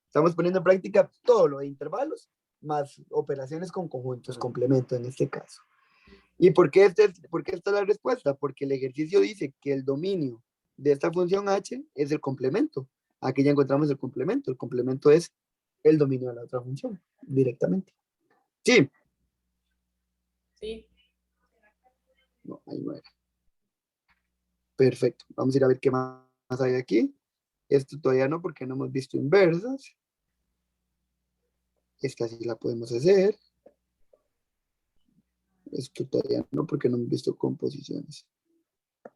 [SPEAKER 7] Estamos poniendo en práctica todo lo de intervalos, más operaciones con conjuntos, complemento en este caso. ¿Y por qué esta es la respuesta? Porque el ejercicio dice que el dominio de esta función h es el complemento. Aquí ya encontramos el complemento. El complemento es el dominio de la otra función, directamente. ¿Sí?
[SPEAKER 6] Sí.
[SPEAKER 7] No, ahí no era. Perfecto. Vamos a ir a ver qué más hay aquí. Esto todavía no, porque no hemos visto inversas. Esta sí la podemos hacer. Esto todavía no, porque no hemos visto composiciones.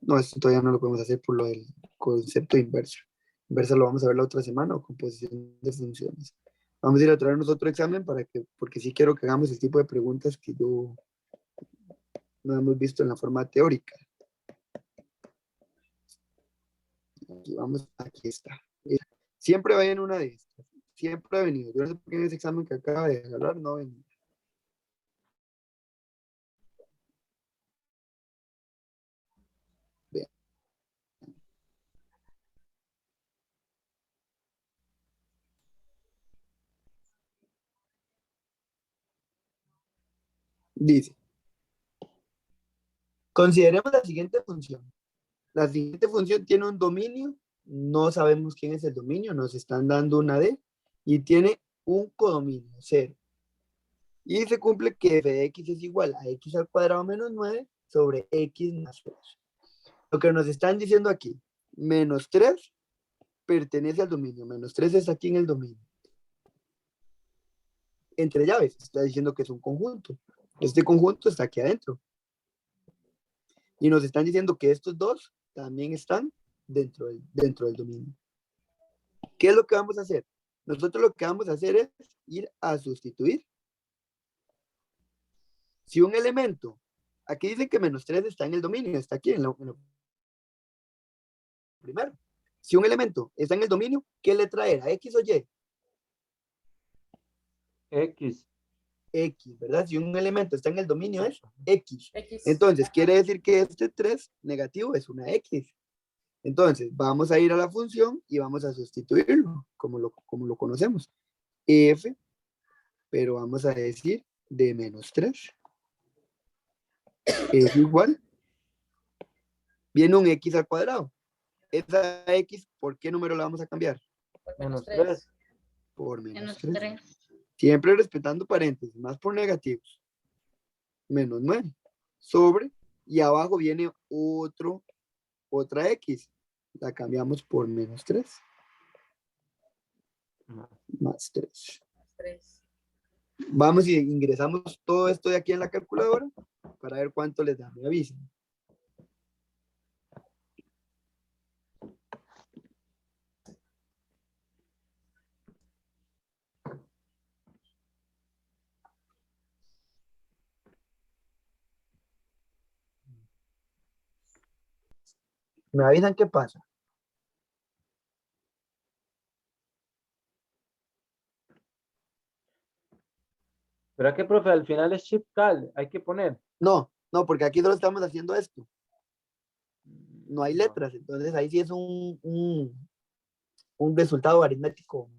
[SPEAKER 7] No, esto todavía no lo podemos hacer por lo del concepto inverso. Inversa lo vamos a ver la otra semana, o composición de funciones. Vamos a ir a traernos otro examen porque sí quiero que hagamos el tipo de preguntas que yo no hemos visto en la forma teórica. Aquí vamos, aquí está. Siempre va en una de estas. Siempre ha venido. Yo no sé por qué en ese examen que acaba de hablar no venía. Bien. Dice, consideremos la siguiente función. La siguiente función tiene un dominio, no sabemos quién es el dominio, nos están dando una D, y tiene un codominio, 0. Y se cumple que f de x es igual a x al cuadrado menos 9 sobre x más 3. Lo que nos están diciendo aquí, menos 3 pertenece al dominio, menos 3 está aquí en el dominio. Entre llaves, está diciendo que es un conjunto. Este conjunto está aquí adentro. Y nos están diciendo que estos dos también están dentro del dominio. ¿Qué es lo que vamos a hacer? Nosotros lo que vamos a hacer es ir a sustituir. Si un elemento, aquí dice que menos 3 está en el dominio, está aquí en lo primero. Si un elemento está en el dominio, ¿qué letra era? ¿X o Y?
[SPEAKER 4] X.
[SPEAKER 7] X, ¿verdad? Si un elemento está en el dominio es X.
[SPEAKER 6] X.
[SPEAKER 7] Entonces, quiere decir que este 3 negativo es una X. Entonces, vamos a ir a la función y vamos a sustituirlo, como lo conocemos. F, pero vamos a decir de menos 3. Es igual. Viene un X al cuadrado. Esa X, ¿por qué número la vamos a cambiar?
[SPEAKER 6] Por
[SPEAKER 4] Menos
[SPEAKER 6] menos 3.
[SPEAKER 4] 3.
[SPEAKER 7] Por menos
[SPEAKER 5] Menos
[SPEAKER 7] 3.
[SPEAKER 5] 3.
[SPEAKER 7] Siempre respetando paréntesis, más por negativos. Menos 9. Sobre, y abajo viene otra X. La cambiamos por menos 3. Más 3.
[SPEAKER 6] 3.
[SPEAKER 7] Vamos y ingresamos todo esto de aquí en la calculadora para ver cuánto les da. Me avisen. Me avisan qué pasa.
[SPEAKER 4] ¿Verdad que, profe? Al final es chip cal, hay que poner.
[SPEAKER 7] No, porque aquí solo estamos haciendo esto. No hay letras, entonces ahí sí es un resultado aritmético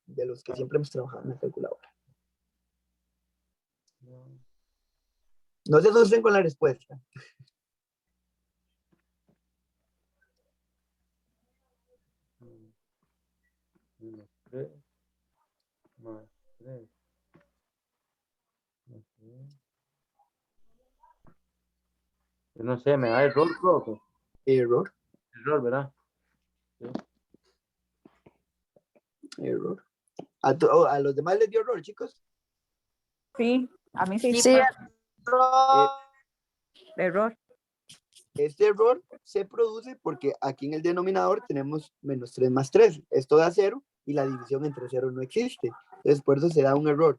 [SPEAKER 7] de los que siempre hemos trabajado en la calculadora. No se asusten con la respuesta.
[SPEAKER 4] Menos 3. Más 3. Yo no sé, me da error, profe.
[SPEAKER 7] Error,
[SPEAKER 4] Error, ¿verdad?
[SPEAKER 7] error. ¿A los demás les dio error, chicos?
[SPEAKER 3] Sí, a mí sí.
[SPEAKER 9] Sí,
[SPEAKER 3] Error.
[SPEAKER 7] Este error se produce porque aquí en el denominador tenemos menos 3 más 3. Esto da 0 y la división entre 0 no existe. Entonces, por eso se da un error.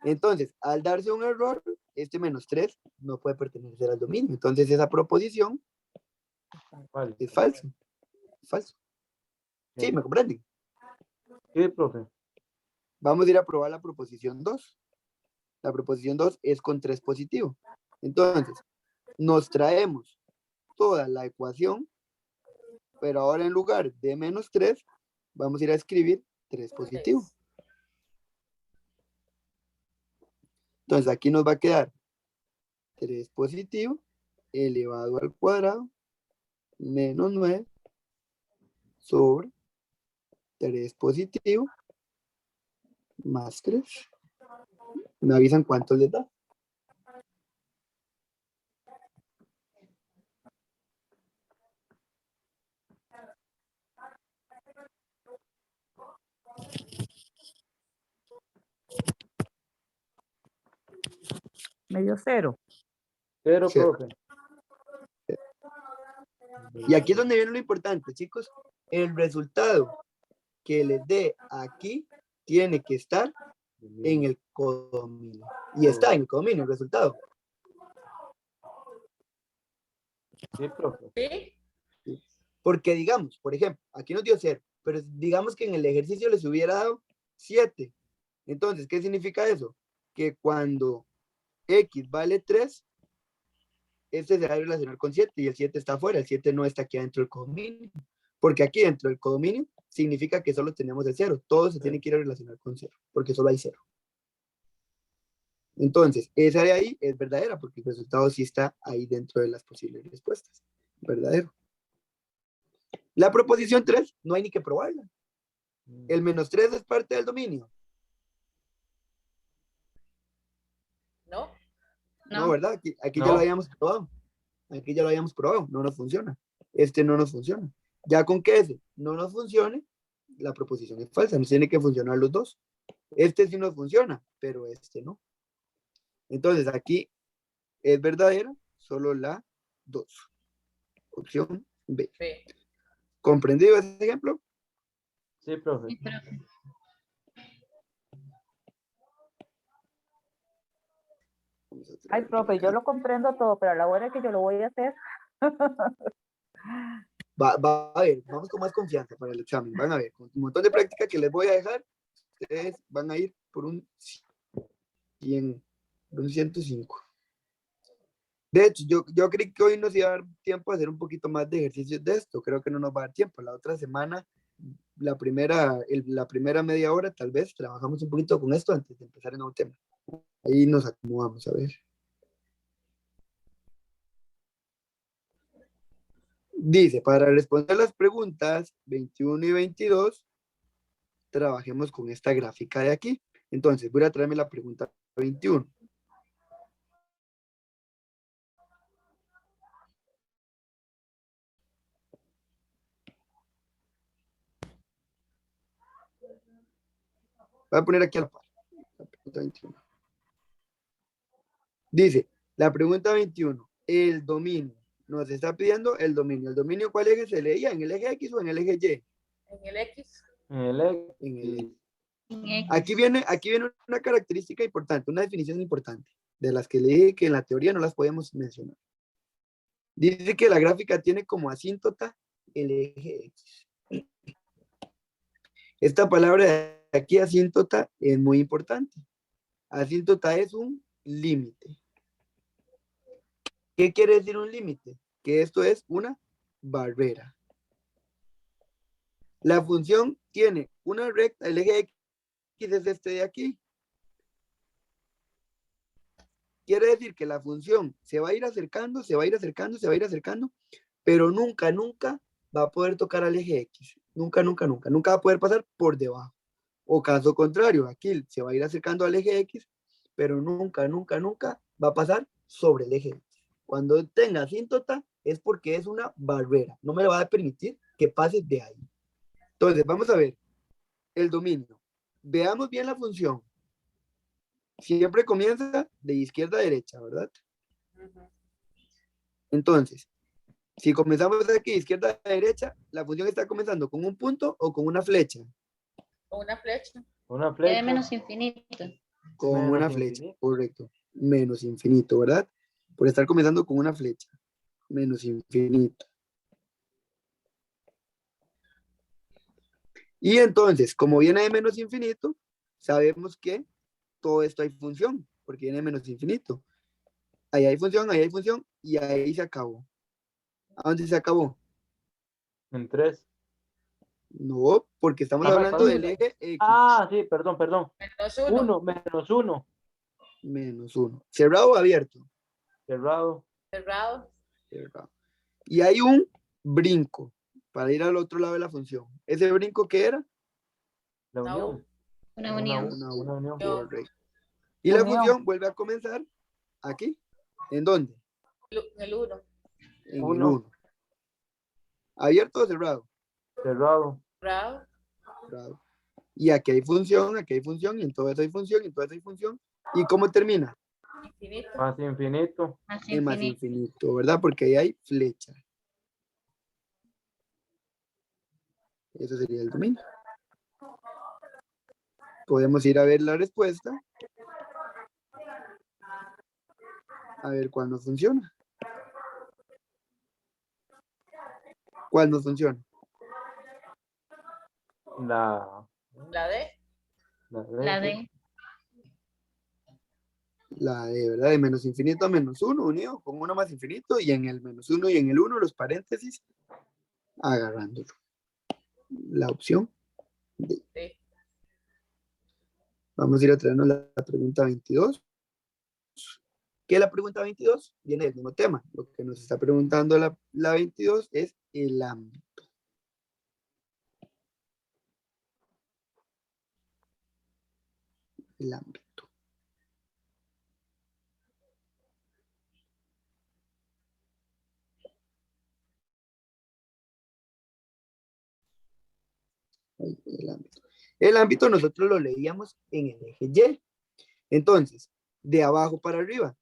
[SPEAKER 7] Entonces, al darse un error, este menos 3 no puede pertenecer al dominio. Entonces, esa proposición
[SPEAKER 4] Vale.
[SPEAKER 7] es falso. Falso. Sí, ¿me comprenden?
[SPEAKER 4] Sí, profe.
[SPEAKER 7] Vamos a ir a probar la proposición 2. La proposición 2 es con 3 positivo. Entonces, nos traemos toda la ecuación, pero ahora en lugar de menos 3, vamos a ir a escribir 3 positivo. Entonces, aquí nos va a quedar 3 positivo elevado al cuadrado menos 9 sobre 3 positivo más 3. ¿Me avisan cuánto les da?
[SPEAKER 3] Medio cero.
[SPEAKER 4] Cero,
[SPEAKER 7] Cero.
[SPEAKER 4] profe.
[SPEAKER 7] Y aquí es donde viene lo importante, chicos. El resultado que les dé aquí tiene que estar en el codominio. Y está en el codominio el resultado.
[SPEAKER 4] Sí, profe.
[SPEAKER 6] Sí.
[SPEAKER 7] Porque digamos, por ejemplo, aquí nos dio 0, pero digamos que en el ejercicio les hubiera dado 7. Entonces, ¿qué significa eso? Que cuando X vale 3, este se va a relacionar con 7 y el 7 está afuera. El 7 no está aquí dentro del codominio. Porque aquí dentro del codominio significa que solo tenemos el 0. Todo se tiene que ir a relacionar con 0, porque solo hay 0. Entonces, esa de ahí es verdadera, porque el resultado sí está ahí dentro de las posibles respuestas. Verdadero. La proposición 3 no hay ni que probarla. El menos 3 es parte del dominio.
[SPEAKER 6] ¿No?
[SPEAKER 7] No, ¿verdad? Aquí ya
[SPEAKER 4] No.
[SPEAKER 7] lo habíamos probado. Aquí ya lo habíamos probado. No nos funciona. Este no nos funciona. Ya con que ese no nos funcione, la proposición es falsa. Nos tiene que funcionar los dos. Este sí nos funciona, pero este no. Entonces, aquí es verdadera solo la 2. Opción B.
[SPEAKER 6] B.
[SPEAKER 7] ¿Comprendido ese ejemplo?
[SPEAKER 4] Sí, profe.
[SPEAKER 5] Sí, profe.
[SPEAKER 7] Vamos a hacer
[SPEAKER 3] Ay, profe, yo lo comprendo todo, pero a la hora que yo lo voy a hacer,
[SPEAKER 7] Va a ver, vamos con más confianza para el examen. Van a ver, con un montón de práctica que les voy a dejar, ustedes van a ir por un 100, por un 105. De hecho, yo creí que hoy nos iba a dar tiempo a hacer un poquito más de ejercicios de esto. Creo que no nos va a dar tiempo. La otra semana, la primera media hora, tal vez trabajamos un poquito con esto antes de empezar el nuevo tema. Ahí nos acomodamos, a ver. Dice, para responder las preguntas 21 y 22, trabajemos con esta gráfica de aquí. Entonces, voy a traerme la pregunta 21. Voy a poner aquí a la par. La pregunta 21. Dice, la pregunta 21, el dominio. Nos está pidiendo el dominio. ¿El dominio cuál eje se leía? ¿En el eje X o en el eje Y?
[SPEAKER 6] En el X.
[SPEAKER 4] En el X.
[SPEAKER 7] En el X.
[SPEAKER 5] En X.
[SPEAKER 7] Aquí viene una característica importante, una definición importante, de las que le dije que en la teoría no las podemos mencionar. Dice que la gráfica tiene como asíntota el eje X. Esta palabra de aquí, asíntota, es muy importante. Asíntota es un límite. ¿Qué quiere decir un límite? Que esto es una barrera. La función tiene una recta, el eje X es este de aquí. Quiere decir que la función se va a ir acercando, se va a ir acercando, se va a ir acercando, pero nunca, nunca va a poder tocar al eje X. Nunca, nunca, nunca. Nunca va a poder pasar por debajo. O caso contrario, aquí se va a ir acercando al eje X, pero nunca, nunca, nunca va a pasar sobre el eje X. Cuando tenga asíntota es porque es una barrera. No me le va a permitir que pase de ahí. Entonces, vamos a ver el dominio. Veamos bien la función. Siempre comienza de izquierda a derecha, ¿verdad? Entonces, si comenzamos de aquí, izquierda a derecha, la función está comenzando con un punto o con una flecha.
[SPEAKER 6] Con una flecha.
[SPEAKER 4] Una
[SPEAKER 5] Queda
[SPEAKER 4] flecha.
[SPEAKER 5] menos infinito.
[SPEAKER 7] Con
[SPEAKER 4] Menos
[SPEAKER 7] una flecha,
[SPEAKER 4] infinito.
[SPEAKER 7] correcto. Menos infinito, ¿verdad? Por estar comenzando con una flecha. Menos infinito. Y entonces, como viene de menos infinito, sabemos que todo esto hay función, porque viene de menos infinito. Ahí hay función, y ahí se acabó. ¿A dónde se acabó?
[SPEAKER 4] En 3.
[SPEAKER 7] No, porque estamos
[SPEAKER 4] Ah,
[SPEAKER 7] hablando
[SPEAKER 4] perdón.
[SPEAKER 7] del eje X.
[SPEAKER 4] Ah, sí, perdón.
[SPEAKER 6] Menos 1.
[SPEAKER 4] 1 menos 1.
[SPEAKER 7] Menos 1. ¿Cerrado o abierto?
[SPEAKER 4] Cerrado.
[SPEAKER 6] Cerrado.
[SPEAKER 7] Cerrado. Y hay un brinco para ir al otro lado de la función. ¿Ese brinco qué era?
[SPEAKER 4] La
[SPEAKER 6] Una
[SPEAKER 4] unión.
[SPEAKER 6] U.
[SPEAKER 5] Una unión.
[SPEAKER 4] Una unión.
[SPEAKER 7] Correcto. Y la
[SPEAKER 3] Unión.
[SPEAKER 7] función vuelve a comenzar aquí. ¿En dónde?
[SPEAKER 6] En el 1.
[SPEAKER 7] En el
[SPEAKER 4] Uno.
[SPEAKER 7] 1. ¿Abierto o cerrado?
[SPEAKER 4] Cerrado.
[SPEAKER 6] Cerrado.
[SPEAKER 7] Cerrado. Y aquí hay función, y en todo eso hay función, y en todo eso hay función. ¿Y cómo termina?
[SPEAKER 6] Infinito.
[SPEAKER 4] Más infinito.
[SPEAKER 5] Más
[SPEAKER 7] En más
[SPEAKER 5] infinito.
[SPEAKER 7] infinito, ¿verdad? Porque ahí hay flecha. Eso sería el dominio. Podemos ir a ver la respuesta. A ver cuál nos funciona. ¿Cuál nos funciona?
[SPEAKER 4] La
[SPEAKER 6] La D.
[SPEAKER 5] La D.
[SPEAKER 7] La de, ¿verdad? De menos infinito a menos 1 unido con uno más infinito, y en el menos 1 y en el 1 los paréntesis agarrándolo. La opción D.
[SPEAKER 6] Sí.
[SPEAKER 7] Vamos a ir a traernos la pregunta 22. ¿Qué es la pregunta 22? Viene del mismo tema. Lo que nos está preguntando la 22 es el ámbito. El ámbito. Ahí, el ámbito. El ámbito nosotros lo leíamos en el eje Y. Entonces, de abajo para arriba.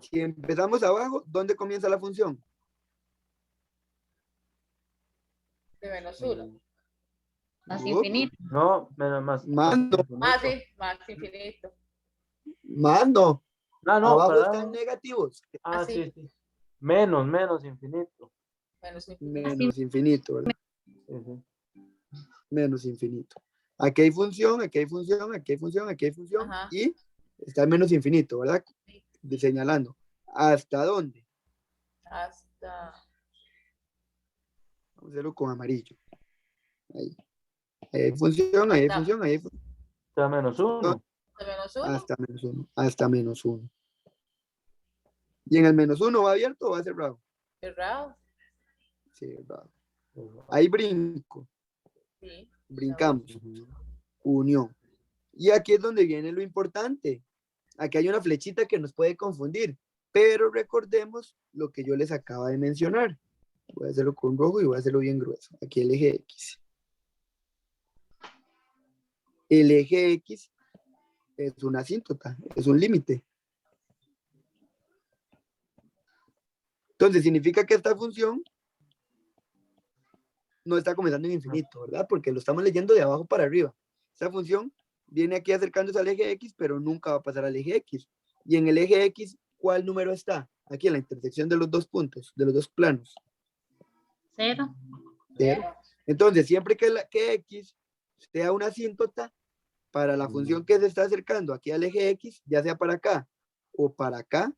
[SPEAKER 7] Si empezamos abajo, ¿dónde comienza la función?
[SPEAKER 6] De menos 1.
[SPEAKER 5] Más
[SPEAKER 7] No,
[SPEAKER 5] infinito.
[SPEAKER 4] No, menos más.
[SPEAKER 7] Más no.
[SPEAKER 6] Ah, sí. Más infinito.
[SPEAKER 7] Más no.
[SPEAKER 4] Ah, no,
[SPEAKER 7] Abajo
[SPEAKER 4] perdón.
[SPEAKER 7] están negativos.
[SPEAKER 4] Ah,
[SPEAKER 6] Así.
[SPEAKER 4] sí, sí. Menos infinito.
[SPEAKER 6] Menos infinito.
[SPEAKER 7] Menos infinito, ¿verdad?
[SPEAKER 4] Sí, sí.
[SPEAKER 7] Menos infinito. Aquí hay función, aquí hay función, aquí hay función, aquí hay función.
[SPEAKER 6] Ajá.
[SPEAKER 7] Y está en menos infinito, ¿verdad? Señalando. ¿Hasta dónde?
[SPEAKER 6] Hasta.
[SPEAKER 7] Vamos a hacerlo con amarillo. Ahí. Ahí hay función, ahí hay
[SPEAKER 6] Hasta.
[SPEAKER 7] función, ahí hay función.
[SPEAKER 4] Está menos 1.
[SPEAKER 6] De menos 1.
[SPEAKER 7] Hasta menos 1. Hasta menos 1. ¿Y en el menos 1 va abierto o va cerrado?
[SPEAKER 6] Cerrado.
[SPEAKER 7] Cerrado. Ahí brinco.
[SPEAKER 6] Sí.
[SPEAKER 7] Brincamos. Unión. Y aquí es donde viene lo importante. Aquí hay una flechita que nos puede confundir, pero recordemos lo que yo les acabo de mencionar. Voy a hacerlo con rojo y voy a hacerlo bien grueso. Aquí el eje X. El eje X es una asíntota, es un límite. Entonces significa que esta función no está comenzando en infinito, ¿verdad? Porque lo estamos leyendo de abajo para arriba. Esta función viene aquí acercándose al eje X, pero nunca va a pasar al eje X. Y en el eje X, ¿cuál número está? Aquí en la intersección de los dos puntos, de los dos planos.
[SPEAKER 5] 0.
[SPEAKER 7] 0. Entonces, siempre que X sea una asíntota, para la función que se está acercando aquí al eje X, ya sea para acá o para acá,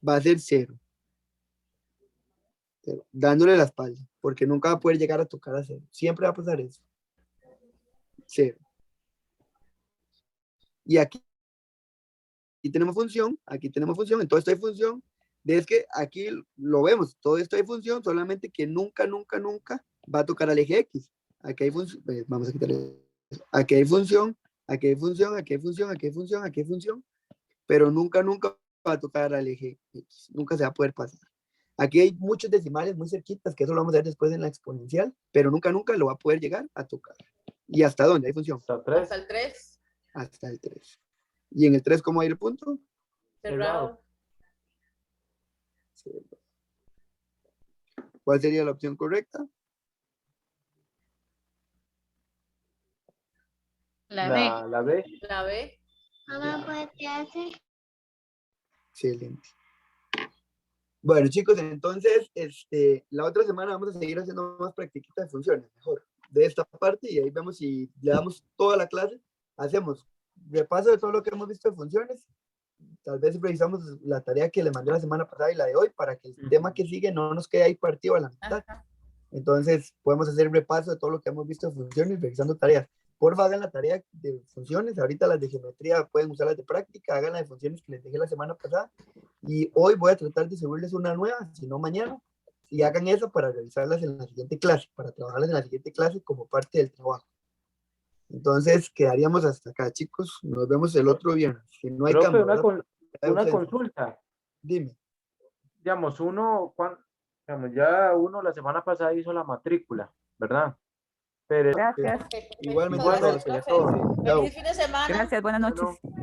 [SPEAKER 7] va a ser 0. Dándole la espalda, porque nunca va a poder llegar a tocar a 0. Siempre va a pasar eso. 0. Y aquí tenemos función, aquí tenemos función, entonces esto hay función. Es que aquí lo vemos, todo esto hay función, solamente que nunca va a tocar al eje X. Aquí hay función, vamos a quitar eso. Aquí hay función, aquí hay función, aquí hay función, aquí hay función, aquí hay función, pero nunca va a tocar al eje X, nunca se va a poder pasar. Aquí hay muchos decimales muy cerquitas, que eso lo vamos a ver después en la exponencial, pero nunca lo va a poder llegar a tocar. ¿Y hasta dónde hay función?
[SPEAKER 4] Hasta 3.
[SPEAKER 6] Hasta el 3.
[SPEAKER 7] Hasta el 3. ¿Y en el 3 cómo hay el punto?
[SPEAKER 6] Cerrado.
[SPEAKER 7] ¿Cuál sería la opción correcta?
[SPEAKER 5] La B.
[SPEAKER 4] La B.
[SPEAKER 6] La B.
[SPEAKER 7] Excelente. Bueno, chicos, entonces, la otra semana vamos a seguir haciendo más practiquitas de funciones, mejor. de esta parte y ahí vemos si le damos toda la clase. Hacemos repaso de todo lo que hemos visto de funciones. Tal vez revisamos la tarea que le mandé la semana pasada y la de hoy para que el tema que sigue no nos quede ahí partido a la mitad.
[SPEAKER 6] Ajá.
[SPEAKER 7] Entonces, podemos hacer repaso de todo lo que hemos visto de funciones, revisando tareas. Porfa, hagan la tarea de funciones. Ahorita las de geometría pueden usarlas de práctica. Hagan las de funciones que les dejé la semana pasada. Y hoy voy a tratar de subirles una nueva, si no mañana. Y hagan eso para revisarlas en la siguiente clase, para trabajarlas en la siguiente clase como parte del trabajo. Entonces, quedaríamos hasta acá, chicos. Nos vemos el otro viernes. Si no hay
[SPEAKER 4] Profe,
[SPEAKER 7] cambio,
[SPEAKER 4] una,
[SPEAKER 7] ¿verdad?
[SPEAKER 4] una consulta.
[SPEAKER 7] Dime.
[SPEAKER 4] Digamos, digamos, ya uno la semana pasada hizo la matrícula, ¿verdad? Pero
[SPEAKER 3] Gracias.
[SPEAKER 7] Igualmente
[SPEAKER 4] Igualmente,
[SPEAKER 7] todos.
[SPEAKER 4] a todos.
[SPEAKER 7] Chao.
[SPEAKER 6] Feliz fin de semana.
[SPEAKER 3] Gracias, buenas noches.
[SPEAKER 4] Bueno,